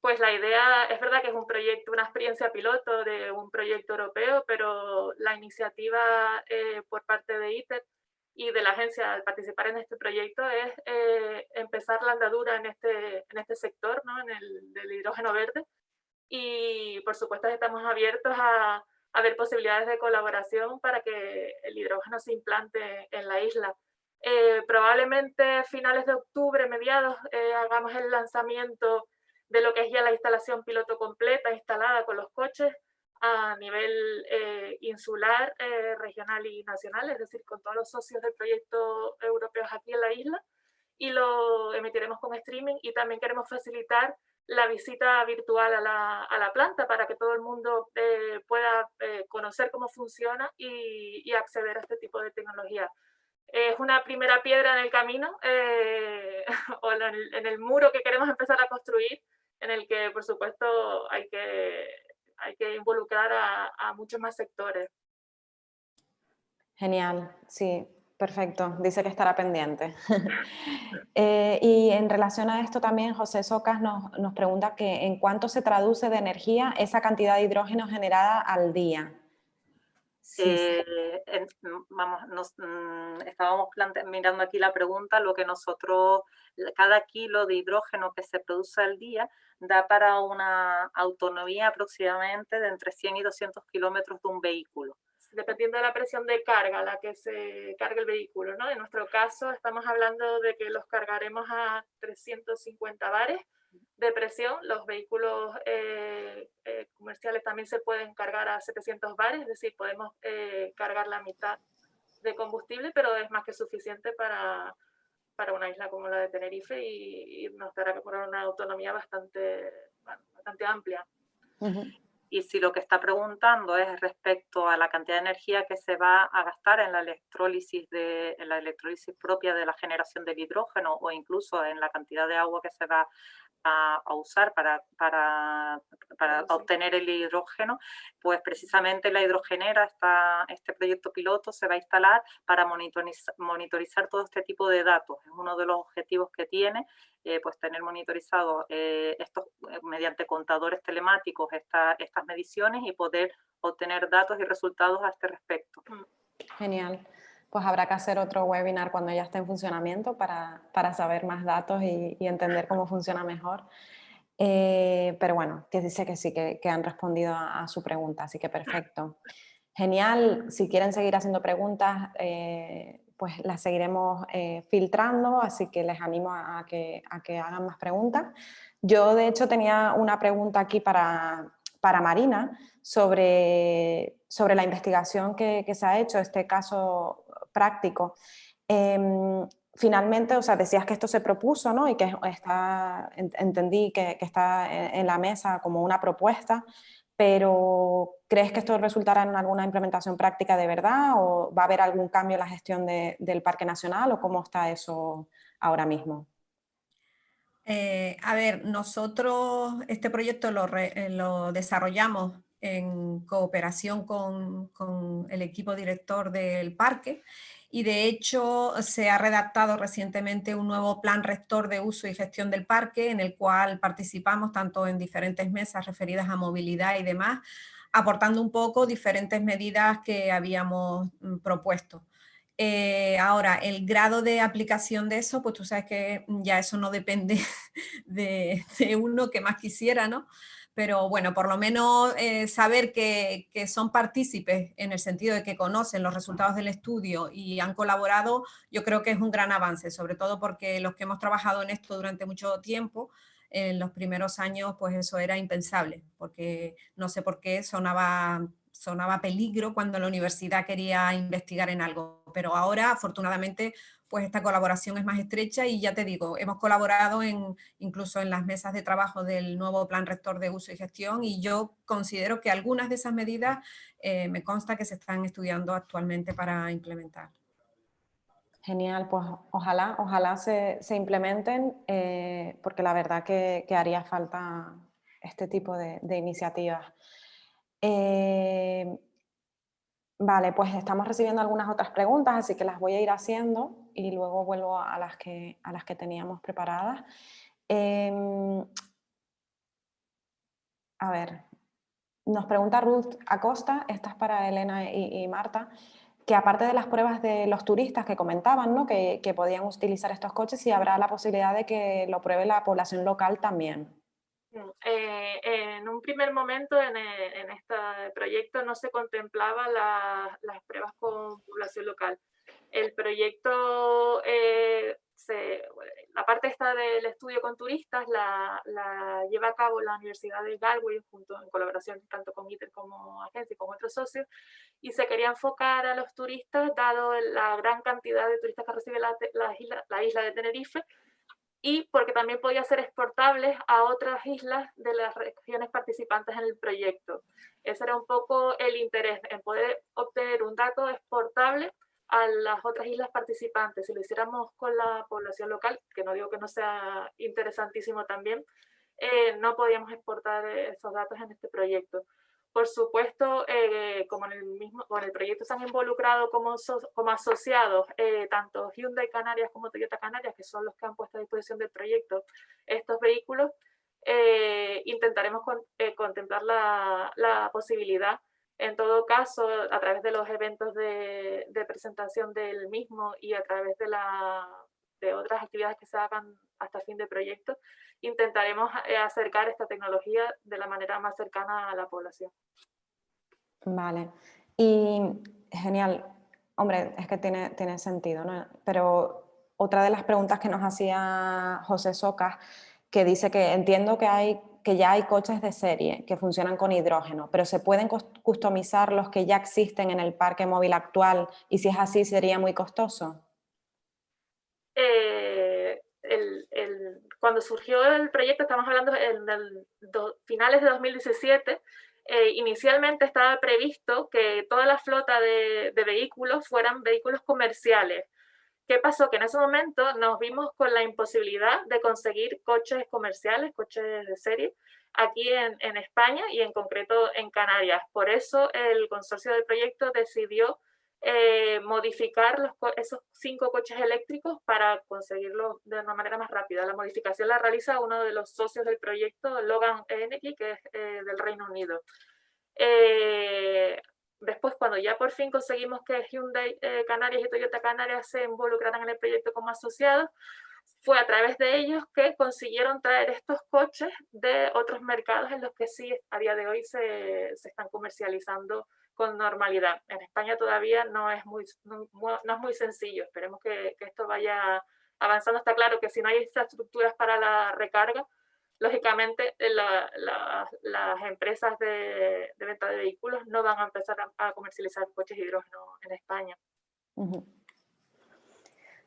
Pues la idea, es verdad que es un proyecto, una experiencia piloto de un proyecto europeo, pero la iniciativa por parte de ITER y de la agencia al participar en este proyecto es empezar la andadura en este sector, ¿no?, en el del hidrógeno verde. Y por supuesto estamos abiertos a haber posibilidades de colaboración para que el hidrógeno se implante en la isla. Probablemente finales de octubre, mediados, hagamos el lanzamiento de lo que es ya la instalación piloto completa, instalada con los coches a nivel insular, regional y nacional, es decir, con todos los socios del proyecto europeos aquí en la isla, y lo emitiremos con streaming, y también queremos facilitar la visita virtual a la planta para que todo el mundo pueda conocer cómo funciona y acceder a este tipo de tecnología. Es una primera piedra en el camino o en el muro que queremos empezar a construir, en el que, por supuesto, hay que involucrar a muchos más sectores. Genial, sí, perfecto. Dice que estará pendiente. Y en relación a esto también, José Socas nos pregunta que en cuánto se traduce de energía esa cantidad de hidrógeno generada al día. Sí. Estábamos mirando aquí la pregunta, lo que nosotros, cada kilo de hidrógeno que se produce al día da para una autonomía aproximadamente de entre 100 y 200 kilómetros de un vehículo. Dependiendo de la presión de carga a la que se cargue el vehículo, ¿no? En nuestro caso estamos hablando de que los cargaremos a 350 bares de presión. Los vehículos comerciales también se pueden cargar a 700 bares, es decir, podemos cargar la mitad de combustible, pero es más que suficiente para una isla como la de Tenerife y nos dará por una autonomía bastante amplia. Y si lo que está preguntando es respecto a la cantidad de energía que se va a gastar en la electrólisis propia de la generación del hidrógeno, o incluso en la cantidad de agua que se va a usar para obtener el hidrógeno, pues precisamente la hidrogenera, este proyecto piloto se va a instalar para monitorizar todo este tipo de datos. Es uno de los objetivos que tiene, pues tener monitorizado mediante contadores telemáticos estas mediciones y poder obtener datos y resultados a este respecto. Genial. Pues habrá que hacer otro webinar cuando ya esté en funcionamiento para saber más datos y entender cómo funciona mejor. Pero bueno, que dice que sí, que han respondido a su pregunta, así que perfecto. Genial, si quieren seguir haciendo preguntas, pues las seguiremos filtrando, así que les animo a que hagan más preguntas. Yo, de hecho, tenía una pregunta aquí para Marina sobre la investigación que se ha hecho, este caso práctico. Finalmente, o sea, decías que esto se propuso, ¿no? Y que entendí que está en la mesa como una propuesta, pero ¿crees que esto resultará en alguna implementación práctica de verdad o va a haber algún cambio en la gestión del Parque Nacional o cómo está eso ahora mismo? A ver, nosotros este proyecto lo desarrollamos en cooperación con el equipo director del parque y de hecho se ha redactado recientemente un nuevo plan rector de uso y gestión del parque en el cual participamos tanto en diferentes mesas referidas a movilidad y demás, aportando un poco diferentes medidas que habíamos propuesto. Ahora, el grado de aplicación de eso, pues tú sabes que ya eso no depende de uno que más quisiera, ¿no? Pero bueno, por lo menos saber que son partícipes en el sentido de que conocen los resultados del estudio y han colaborado, yo creo que es un gran avance, sobre todo porque los que hemos trabajado en esto durante mucho tiempo, en los primeros años, pues eso era impensable, porque no sé por qué sonaba peligro cuando la universidad quería investigar en algo, pero ahora afortunadamente pues esta colaboración es más estrecha y ya te digo, hemos colaborado incluso en las mesas de trabajo del nuevo plan rector de uso y gestión y yo considero que algunas de esas medidas me consta que se están estudiando actualmente para implementar. Genial, pues ojalá se implementen porque la verdad que haría falta este tipo de iniciativas. Vale, pues estamos recibiendo algunas otras preguntas, así que las voy a ir haciendo y luego vuelvo a las que teníamos preparadas. A ver, nos pregunta Ruth Acosta, esta es para Elena y Marta, que aparte de las pruebas de los turistas que comentaban, ¿no? que podían utilizar estos coches, si habrá la posibilidad de que lo pruebe la población local también. En un primer momento en este proyecto no se contemplaba las pruebas con población local. El proyecto, la parte esta del estudio con turistas la lleva a cabo la Universidad de Galway en colaboración tanto con ITER como agencia y con otros socios, y se quería enfocar a los turistas dado la gran cantidad de turistas que recibe la isla de Tenerife, y porque también podía ser exportable a otras islas de las regiones participantes en el proyecto. Ese era un poco el interés, en poder obtener un dato exportable a las otras islas participantes. Si lo hiciéramos con la población local, que no digo que no sea interesantísimo también, no podíamos exportar esos datos en este proyecto. Por supuesto, como en el proyecto se han involucrado como asociados tanto Hyundai Canarias como Toyota Canarias, que son los que han puesto a disposición del proyecto estos vehículos, intentaremos contemplar la posibilidad, en todo caso, a través de los eventos de presentación del mismo y a través de otras actividades que se hagan hasta fin de proyecto, intentaremos acercar esta tecnología de la manera más cercana a la población. Vale, y genial, hombre, es que tiene sentido, ¿no? Pero otra de las preguntas que nos hacía José Socas, que dice que entiendo que ya hay coches de serie que funcionan con hidrógeno, pero ¿se pueden customizar los que ya existen en el parque móvil actual? Y si es así, ¿sería muy costoso? Cuando surgió el proyecto, estamos hablando en finales de 2017, inicialmente estaba previsto que toda la flota de vehículos fueran vehículos comerciales. ¿Qué pasó? Que en ese momento nos vimos con la imposibilidad de conseguir coches comerciales, coches de serie, aquí en España y en concreto en Canarias. Por eso el consorcio del proyecto decidió modificar esos 5 coches eléctricos para conseguirlo de una manera más rápida. La modificación la realiza uno de los socios del proyecto, Logan Energy, que es del Reino Unido. Después, cuando ya por fin conseguimos que Hyundai Canarias y Toyota Canarias se involucraran en el proyecto como asociados, fue a través de ellos que consiguieron traer estos coches de otros mercados en los que sí a día de hoy se están comercializando con normalidad. En España todavía no es muy sencillo. Esperemos que esto vaya avanzando. Está claro que si no hay infraestructuras para la recarga, lógicamente las empresas de venta de vehículos no van a empezar a comercializar coches de hidrógeno en España.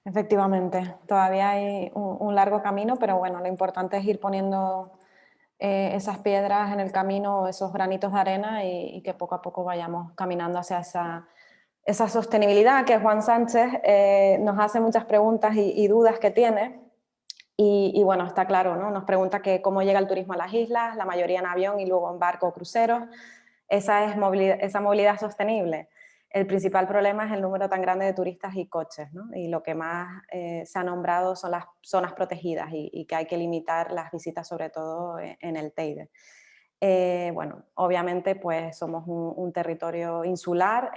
Efectivamente, todavía hay un largo camino, pero bueno, lo importante es ir poniendo esas piedras en el camino, esos granitos de arena y que poco a poco vayamos caminando hacia esa sostenibilidad que Juan Sánchez nos hace muchas preguntas y dudas que tiene. Y bueno, está claro, ¿no? Nos pregunta que cómo llega el turismo a las islas, la mayoría en avión y luego en barco o cruceros. Esa movilidad sostenible. El principal problema es el número tan grande de turistas y coches, ¿no? Y lo que más se ha nombrado son las zonas protegidas y que hay que limitar las visitas, sobre todo en el Teide. Bueno, obviamente pues somos un territorio insular,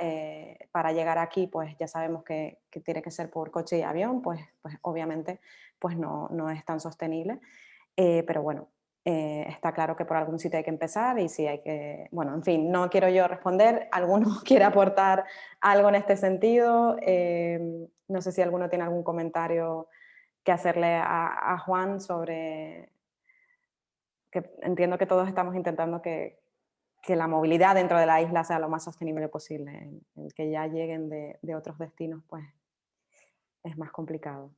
para llegar aquí pues ya sabemos que tiene que ser por coche y avión, pues obviamente pues no es tan sostenible, pero bueno, está claro que por algún sitio hay que empezar y sí hay que, bueno, en fin, no quiero yo responder, ¿alguno quiere aportar algo en este sentido? No sé si alguno tiene algún comentario que hacerle a Juan sobre... que entiendo que todos estamos intentando que la movilidad dentro de la isla sea lo más sostenible posible. El que ya lleguen de otros destinos, pues es más complicado.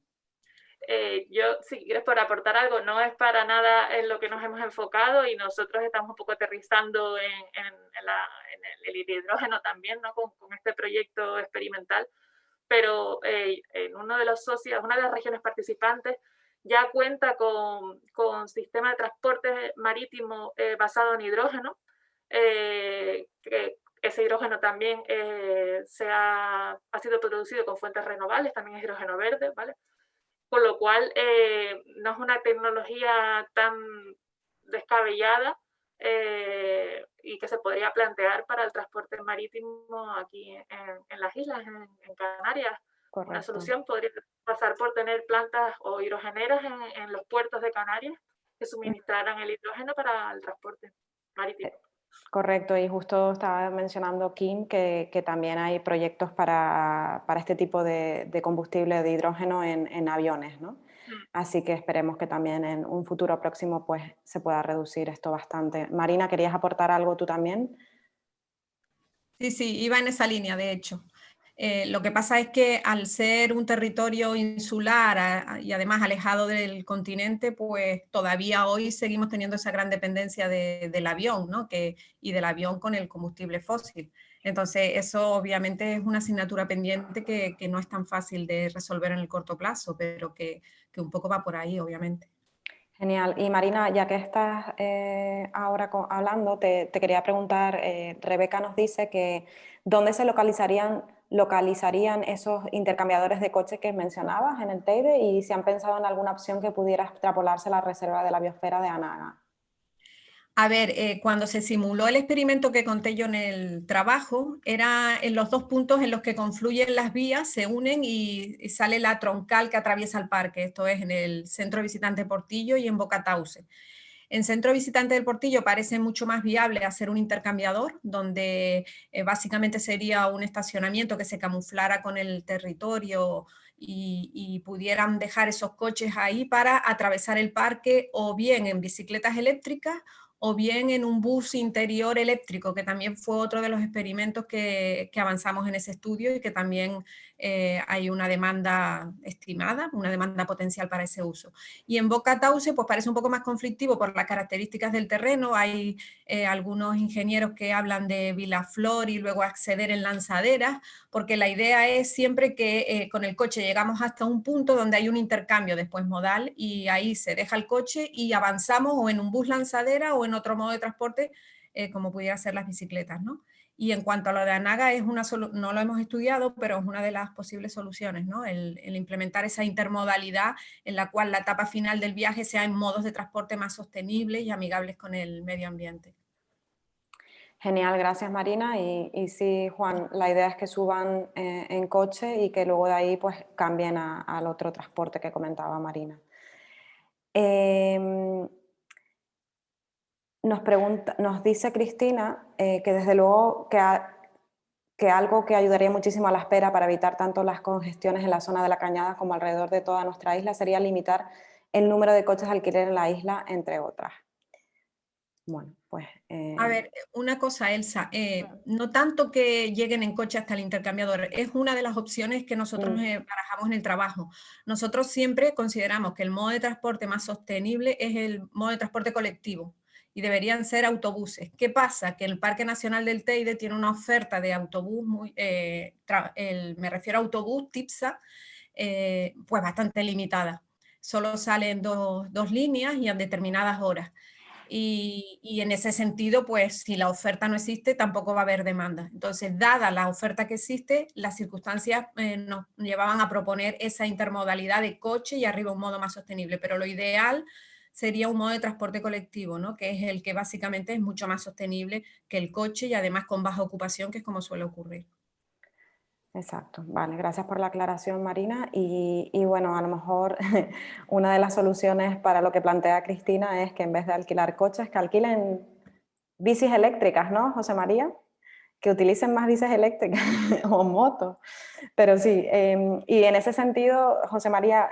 Yo, si quieres, por aportar algo, no es para nada en lo que nos hemos enfocado y nosotros estamos un poco aterrizando en el hidrógeno también, ¿no? con este proyecto experimental, pero en uno de los socios, una de las regiones participantes, ya cuenta con sistema de transporte marítimo basado en hidrógeno, que ese hidrógeno también ha sido producido con fuentes renovables, también es hidrógeno verde, ¿vale? Con lo cual no es una tecnología tan descabellada y que se podría plantear para el transporte marítimo aquí en las islas, en Canarias. Correcto. Una solución podría pasar por tener plantas o hidrogeneras en los puertos de Canarias que suministraran el hidrógeno para el transporte marítimo. Correcto, y justo estaba mencionando Kim que también hay proyectos para este tipo de combustible de hidrógeno en aviones, ¿no? Así que esperemos que también en un futuro próximo pues, se pueda reducir esto bastante. Marina, ¿querías aportar algo tú también? Sí, iba en esa línea, de hecho. Lo que pasa es que al ser un territorio insular y además alejado del continente, pues todavía hoy seguimos teniendo esa gran dependencia del avión, ¿no? Y del avión con el combustible fósil. Entonces, eso obviamente es una asignatura pendiente que no es tan fácil de resolver en el corto plazo, pero que un poco va por ahí, obviamente. Genial. Y Marina, ya que estás ahora hablando, te quería preguntar, Rebeca nos dice que ¿dónde se localizarían esos intercambiadores de coche que mencionabas en el Teide y si han pensado en alguna opción que pudiera extrapolarse a la reserva de la biosfera de Anaga? A ver, cuando se simuló el experimento que conté yo en el trabajo, era en los 2 puntos en los que confluyen las vías, se unen y sale la troncal que atraviesa el parque. Esto es en el Centro Visitante Portillo y en Bocatauce. En Centro Visitante del Portillo parece mucho más viable hacer un intercambiador, donde básicamente sería un estacionamiento que se camuflara con el territorio y pudieran dejar esos coches ahí para atravesar el parque o bien en bicicletas eléctricas o bien en un bus interior eléctrico, que también fue otro de los experimentos que avanzamos en ese estudio y que también hay una demanda estimada, una demanda potencial para ese uso. Y en Bocatauce pues parece un poco más conflictivo por las características del terreno. Hay algunos ingenieros que hablan de Vilaflor y luego acceder en lanzaderas, porque la idea es siempre que con el coche llegamos hasta un punto donde hay un intercambio después modal y ahí se deja el coche y avanzamos o en un bus lanzadera o en otro modo de transporte, como pudiera ser las bicicletas, ¿no? Y en cuanto a lo de Anaga, no lo hemos estudiado, pero es una de las posibles soluciones, ¿no? El implementar esa intermodalidad en la cual la etapa final del viaje sea en modos de transporte más sostenibles y amigables con el medio ambiente. Genial, gracias Marina. Y sí, Juan, la idea es que suban en coche y que luego de ahí pues cambien al otro transporte que comentaba Marina. Nos dice Cristina que desde luego que algo que ayudaría muchísimo a la espera para evitar tanto las congestiones en la zona de la Cañada como alrededor de toda nuestra isla sería limitar el número de coches de alquiler en la isla, entre otras. Bueno, pues... A ver, una cosa, Elsa, no tanto que lleguen en coche hasta el intercambiador, es una de las opciones que nosotros barajamos en el trabajo. Nosotros siempre consideramos que el modo de transporte más sostenible es el modo de transporte colectivo y deberían ser autobuses. ¿Qué pasa? Que el Parque Nacional del Teide tiene una oferta de autobús, me refiero a autobús TIPSA, pues bastante limitada. Solo salen dos líneas y a determinadas horas. Y en ese sentido, pues si la oferta no existe, tampoco va a haber demanda. Entonces, dada la oferta que existe, las circunstancias nos llevaban a proponer esa intermodalidad de coche y arriba un modo más sostenible. Pero lo ideal sería un modo de transporte colectivo, ¿no? Que es el que básicamente es mucho más sostenible que el coche y además con baja ocupación, que es como suele ocurrir. Exacto, vale, gracias por la aclaración Marina y bueno, a lo mejor una de las soluciones para lo que plantea Cristina es que en vez de alquilar coches, que alquilen bicis eléctricas, ¿no, José María? Que utilicen más bicis eléctricas o motos, pero sí, y en ese sentido, José María,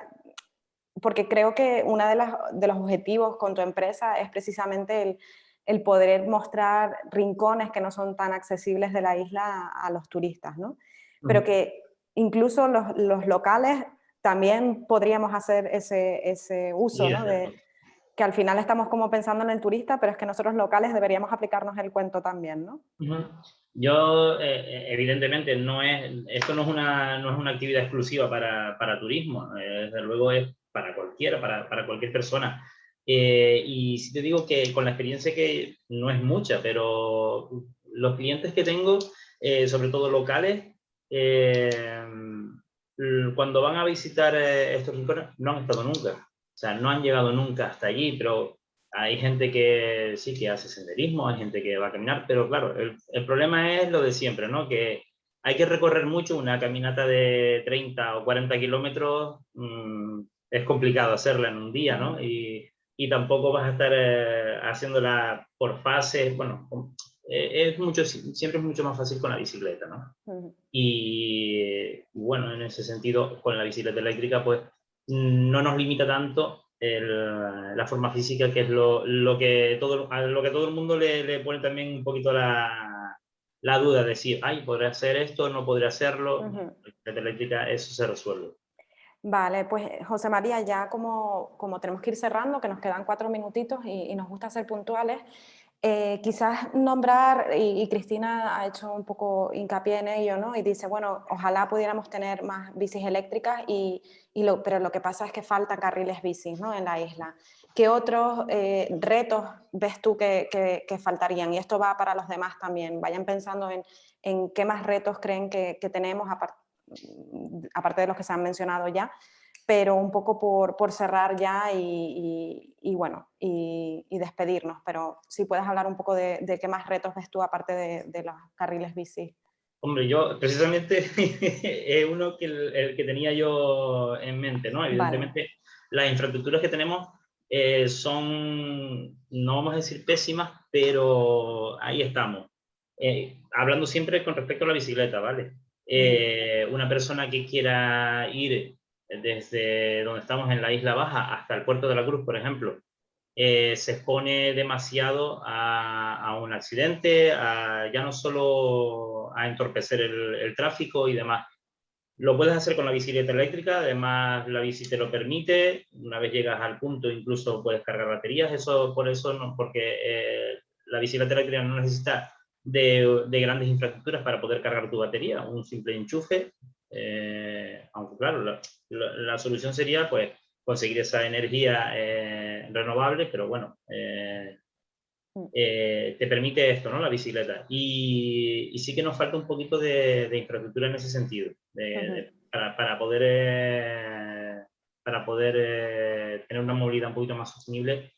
porque creo que uno de los objetivos con tu empresa es precisamente el poder mostrar rincones que no son tan accesibles de la isla a los turistas, ¿no? Pero que incluso los locales también podríamos hacer ese uso, ¿no? Que al final estamos como pensando en el turista, pero es que nosotros locales deberíamos aplicarnos el cuento también, ¿no? Yo, evidentemente, esto no es una actividad exclusiva para turismo, desde luego es para cualquiera, para cualquier persona. Y sí te digo que con la experiencia que no es mucha, pero los clientes que tengo, sobre todo locales, cuando van a visitar estos rincones, no han estado nunca. O sea, no han llegado nunca hasta allí, pero hay gente que sí que hace senderismo, hay gente que va a caminar, pero claro, el problema es lo de siempre, ¿no? Que hay que recorrer mucho, una caminata de 30 o 40 kilómetros, es complicado hacerla en un día, ¿no? Y y tampoco vas a estar haciéndola por fases. Bueno, siempre es mucho más fácil con la bicicleta, ¿no? Y bueno, en ese sentido, con la bicicleta eléctrica, pues no nos limita tanto la forma física, que es lo que todo el mundo le pone también un poquito la duda de decir, ay, ¿podré hacer esto? ¿No podré hacerlo? La bicicleta eléctrica, eso se resuelve. Vale, pues José María, ya como tenemos que ir cerrando, que nos quedan 4 minutitos y nos gusta ser puntuales, quizás nombrar, y Cristina ha hecho un poco hincapié en ello, ¿no? Y dice, bueno, ojalá pudiéramos tener más bicis eléctricas, pero lo que pasa es que faltan carriles bicis, ¿no? En la isla. ¿Qué otros retos ves tú que faltarían? Y esto va para los demás también. Vayan pensando en qué más retos creen que tenemos, aparte de los que se han mencionado ya, pero un poco por cerrar ya y bueno, y despedirnos. Pero si puedes hablar un poco de qué más retos ves tú aparte de los carriles bici. Hombre, yo precisamente es uno que el que tenía yo en mente, ¿no? Evidentemente, vale. Las infraestructuras que tenemos son, no vamos a decir pésimas, pero ahí estamos. Hablando siempre con respecto a la bicicleta, ¿vale? Una persona que quiera ir desde donde estamos en la Isla Baja hasta el Puerto de la Cruz, por ejemplo, se expone demasiado a un accidente, ya no solo a entorpecer el tráfico y demás. Lo puedes hacer con la bicicleta eléctrica, además la bici te lo permite, una vez llegas al punto incluso puedes cargar baterías, porque la bicicleta eléctrica no necesita de grandes infraestructuras para poder cargar tu batería, un simple enchufe, aunque claro, la solución sería pues conseguir esa energía renovable, pero bueno, te permite esto, ¿no? La bicicleta. Y sí que nos falta un poquito de infraestructura en ese sentido, para poder tener una movilidad un poquito más sostenible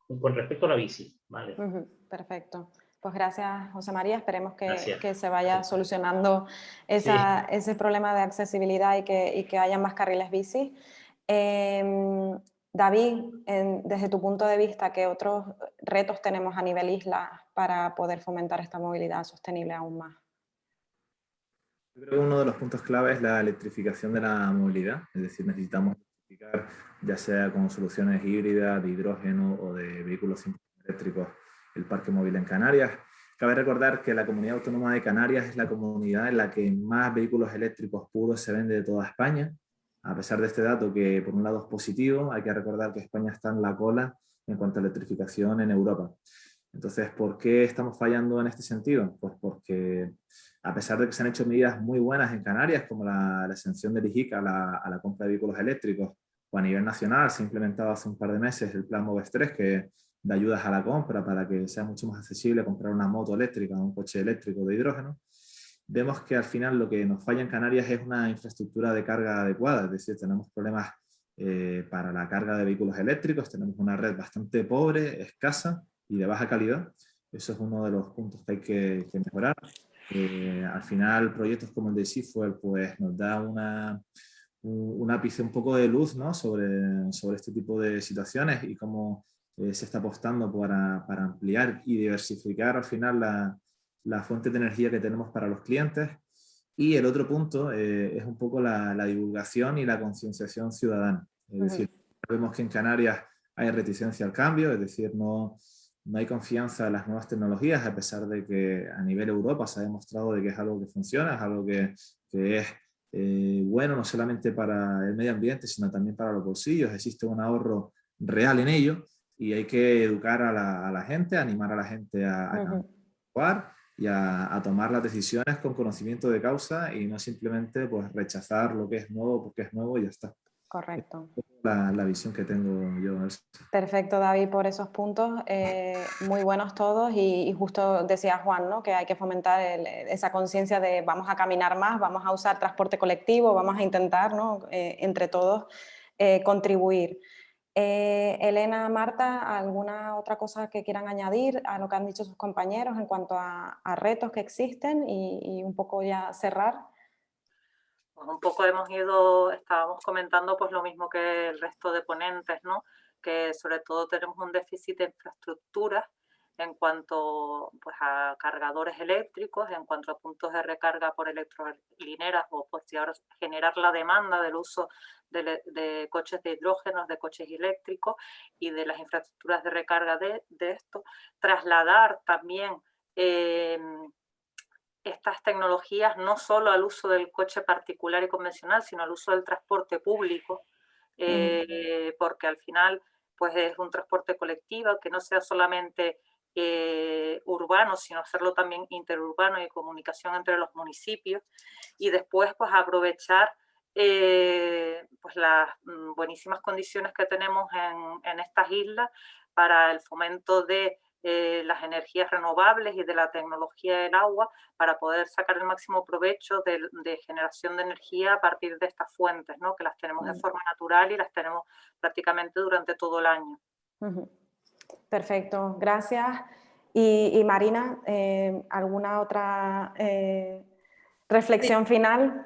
con respecto a la bici, ¿vale? Perfecto. Pues gracias, José María. Esperemos que se vaya Gracias. Solucionando ese problema de accesibilidad y que haya más carriles bici. David, desde tu punto de vista, ¿qué otros retos tenemos a nivel isla para poder fomentar esta movilidad sostenible aún más? Yo creo que uno de los puntos clave es la electrificación de la movilidad, es decir, necesitamos electrificar ya sea con soluciones híbridas, de hidrógeno o de vehículos eléctricos el parque móvil en Canarias. Cabe recordar que la Comunidad Autónoma de Canarias es la comunidad en la que más vehículos eléctricos puros se vende de toda España. A pesar de este dato, que por un lado es positivo, hay que recordar que España está en la cola en cuanto a electrificación en Europa. Entonces, ¿por qué estamos fallando en este sentido? Pues porque a pesar de que se han hecho medidas muy buenas en Canarias, como la exención del IGIC a la compra de vehículos eléctricos, o a nivel nacional se ha implementado hace un par de meses el Plan MOVES 3, que da ayudas a la compra para que sea mucho más accesible comprar una moto eléctrica o un coche eléctrico de hidrógeno, vemos que al final lo que nos falla en Canarias es una infraestructura de carga adecuada, es decir, tenemos problemas para la carga de vehículos eléctricos, tenemos una red bastante pobre, escasa y de baja calidad. Eso es uno de los puntos que hay que mejorar. Al final, proyectos como el de Seafuel pues, nos da un ápice un poco de luz, ¿no? sobre este tipo de situaciones y cómo se está apostando para ampliar y diversificar al final la fuente de energía que tenemos para los clientes. Y el otro punto es un poco la divulgación y la concienciación ciudadana. Es decir, vemos que en Canarias hay reticencia al cambio, es decir, no hay confianza en las nuevas tecnologías, a pesar de que a nivel Europa se ha demostrado de que es algo que funciona, es algo que es bueno no solamente para el medio ambiente, sino también para los bolsillos. Existe un ahorro real en ello y hay que educar a la gente, animar a la gente a actuar y a tomar las decisiones con conocimiento de causa y no simplemente pues, rechazar lo que es nuevo porque es nuevo y ya está. Correcto. La visión que tengo yo. Perfecto, David, por esos puntos, muy buenos todos y justo decía Juan, ¿no? Que hay que fomentar esa conciencia de vamos a caminar más, vamos a usar transporte colectivo, vamos a intentar, ¿no? Entre todos contribuir. Elena, Marta, ¿alguna otra cosa que quieran añadir a lo que han dicho sus compañeros en cuanto a retos que existen y un poco ya cerrar? Pues un poco estábamos comentando pues lo mismo que el resto de ponentes, ¿no? que sobre todo tenemos un déficit de infraestructuras en cuanto pues, a cargadores eléctricos, en cuanto a puntos de recarga por electrolineras o pues, ahora generar la demanda del uso de coches de hidrógeno, de coches eléctricos y de las infraestructuras de recarga de esto. Trasladar también estas tecnologías no solo al uso del coche particular y convencional, sino al uso del transporte público, porque al final pues, es un transporte colectivo que no sea solamente urbano, sino hacerlo también interurbano y comunicación entre los municipios, y después pues aprovechar pues las buenísimas condiciones que tenemos en estas islas para el fomento de las energías renovables y de la tecnología del agua, para poder sacar el máximo provecho de generación de energía a partir de estas fuentes, ¿no? Que las tenemos de forma natural y las tenemos prácticamente durante todo el año. Perfecto, gracias. Y Marina, ¿alguna otra reflexión final?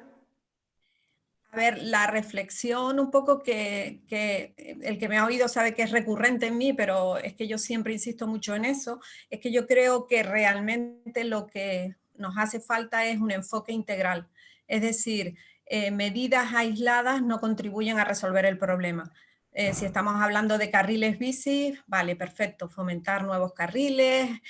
A ver, la reflexión un poco que el que me ha oído sabe que es recurrente en mí, pero es que yo siempre insisto mucho en eso, es que yo creo que realmente lo que nos hace falta es un enfoque integral. Es decir, medidas aisladas no contribuyen a resolver el problema. Si estamos hablando de carriles bici, vale, perfecto, fomentar nuevos carriles,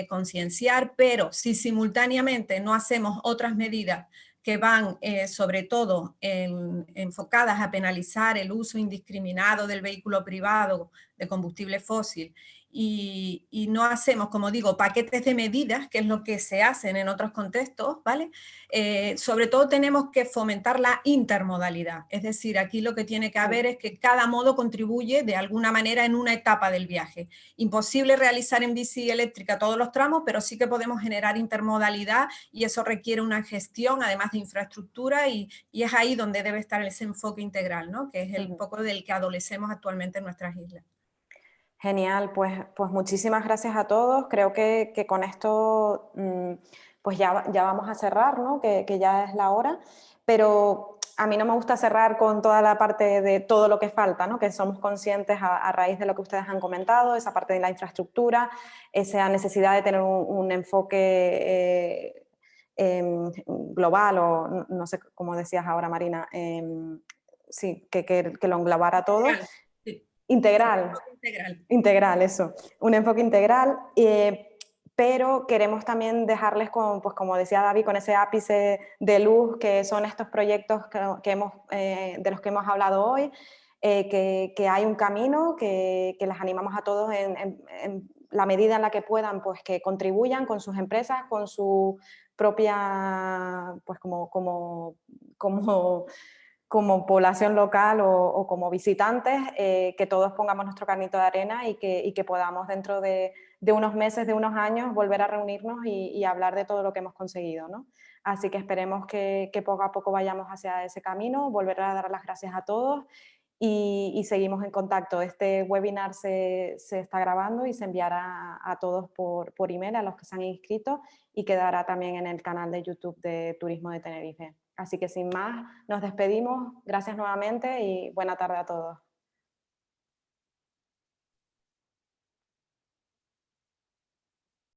concienciar, pero si simultáneamente no hacemos otras medidas que van sobre todo enfocadas a penalizar el uso indiscriminado del vehículo privado de combustible fósil y no hacemos, como digo, paquetes de medidas, que es lo que se hacen en otros contextos, ¿vale? Sobre todo tenemos que fomentar la intermodalidad, es decir, aquí lo que tiene que haber es que cada modo contribuye de alguna manera en una etapa del viaje. Imposible realizar en bici eléctrica todos los tramos, pero sí que podemos generar intermodalidad y eso requiere una gestión, además de infraestructura, y es ahí donde debe estar ese enfoque integral, ¿no? Que es el poco del que adolecemos actualmente en nuestras islas. Genial, pues muchísimas gracias a todos. Creo que con esto pues ya vamos a cerrar, ¿no? Que ya es la hora, pero a mí no me gusta cerrar con toda la parte de todo lo que falta, ¿no? Que somos conscientes a raíz de lo que ustedes han comentado, esa parte de la infraestructura, esa necesidad de tener un enfoque global, o no sé cómo decías ahora, Marina, sí, que lo englobara todo. Integral. Integral, eso. Un enfoque integral, pero queremos también dejarles con, pues como decía David, con ese ápice de luz que son estos proyectos de los que hemos hablado hoy, que hay un camino, que les animamos a todos en la medida en la que puedan, pues que contribuyan con sus empresas, con su propia, pues como población local o como visitantes, que todos pongamos nuestro granito de arena y que podamos dentro de unos meses, de unos años, volver a reunirnos y hablar de todo lo que hemos conseguido, ¿no? Así que esperemos que poco a poco vayamos hacia ese camino, volver a dar las gracias a todos y seguimos en contacto. Este webinar se está grabando y se enviará a todos por email, a los que se han inscrito, y quedará también en el canal de YouTube de Turismo de Tenerife. Así que sin más, nos despedimos. Gracias nuevamente y buena tarde a todos.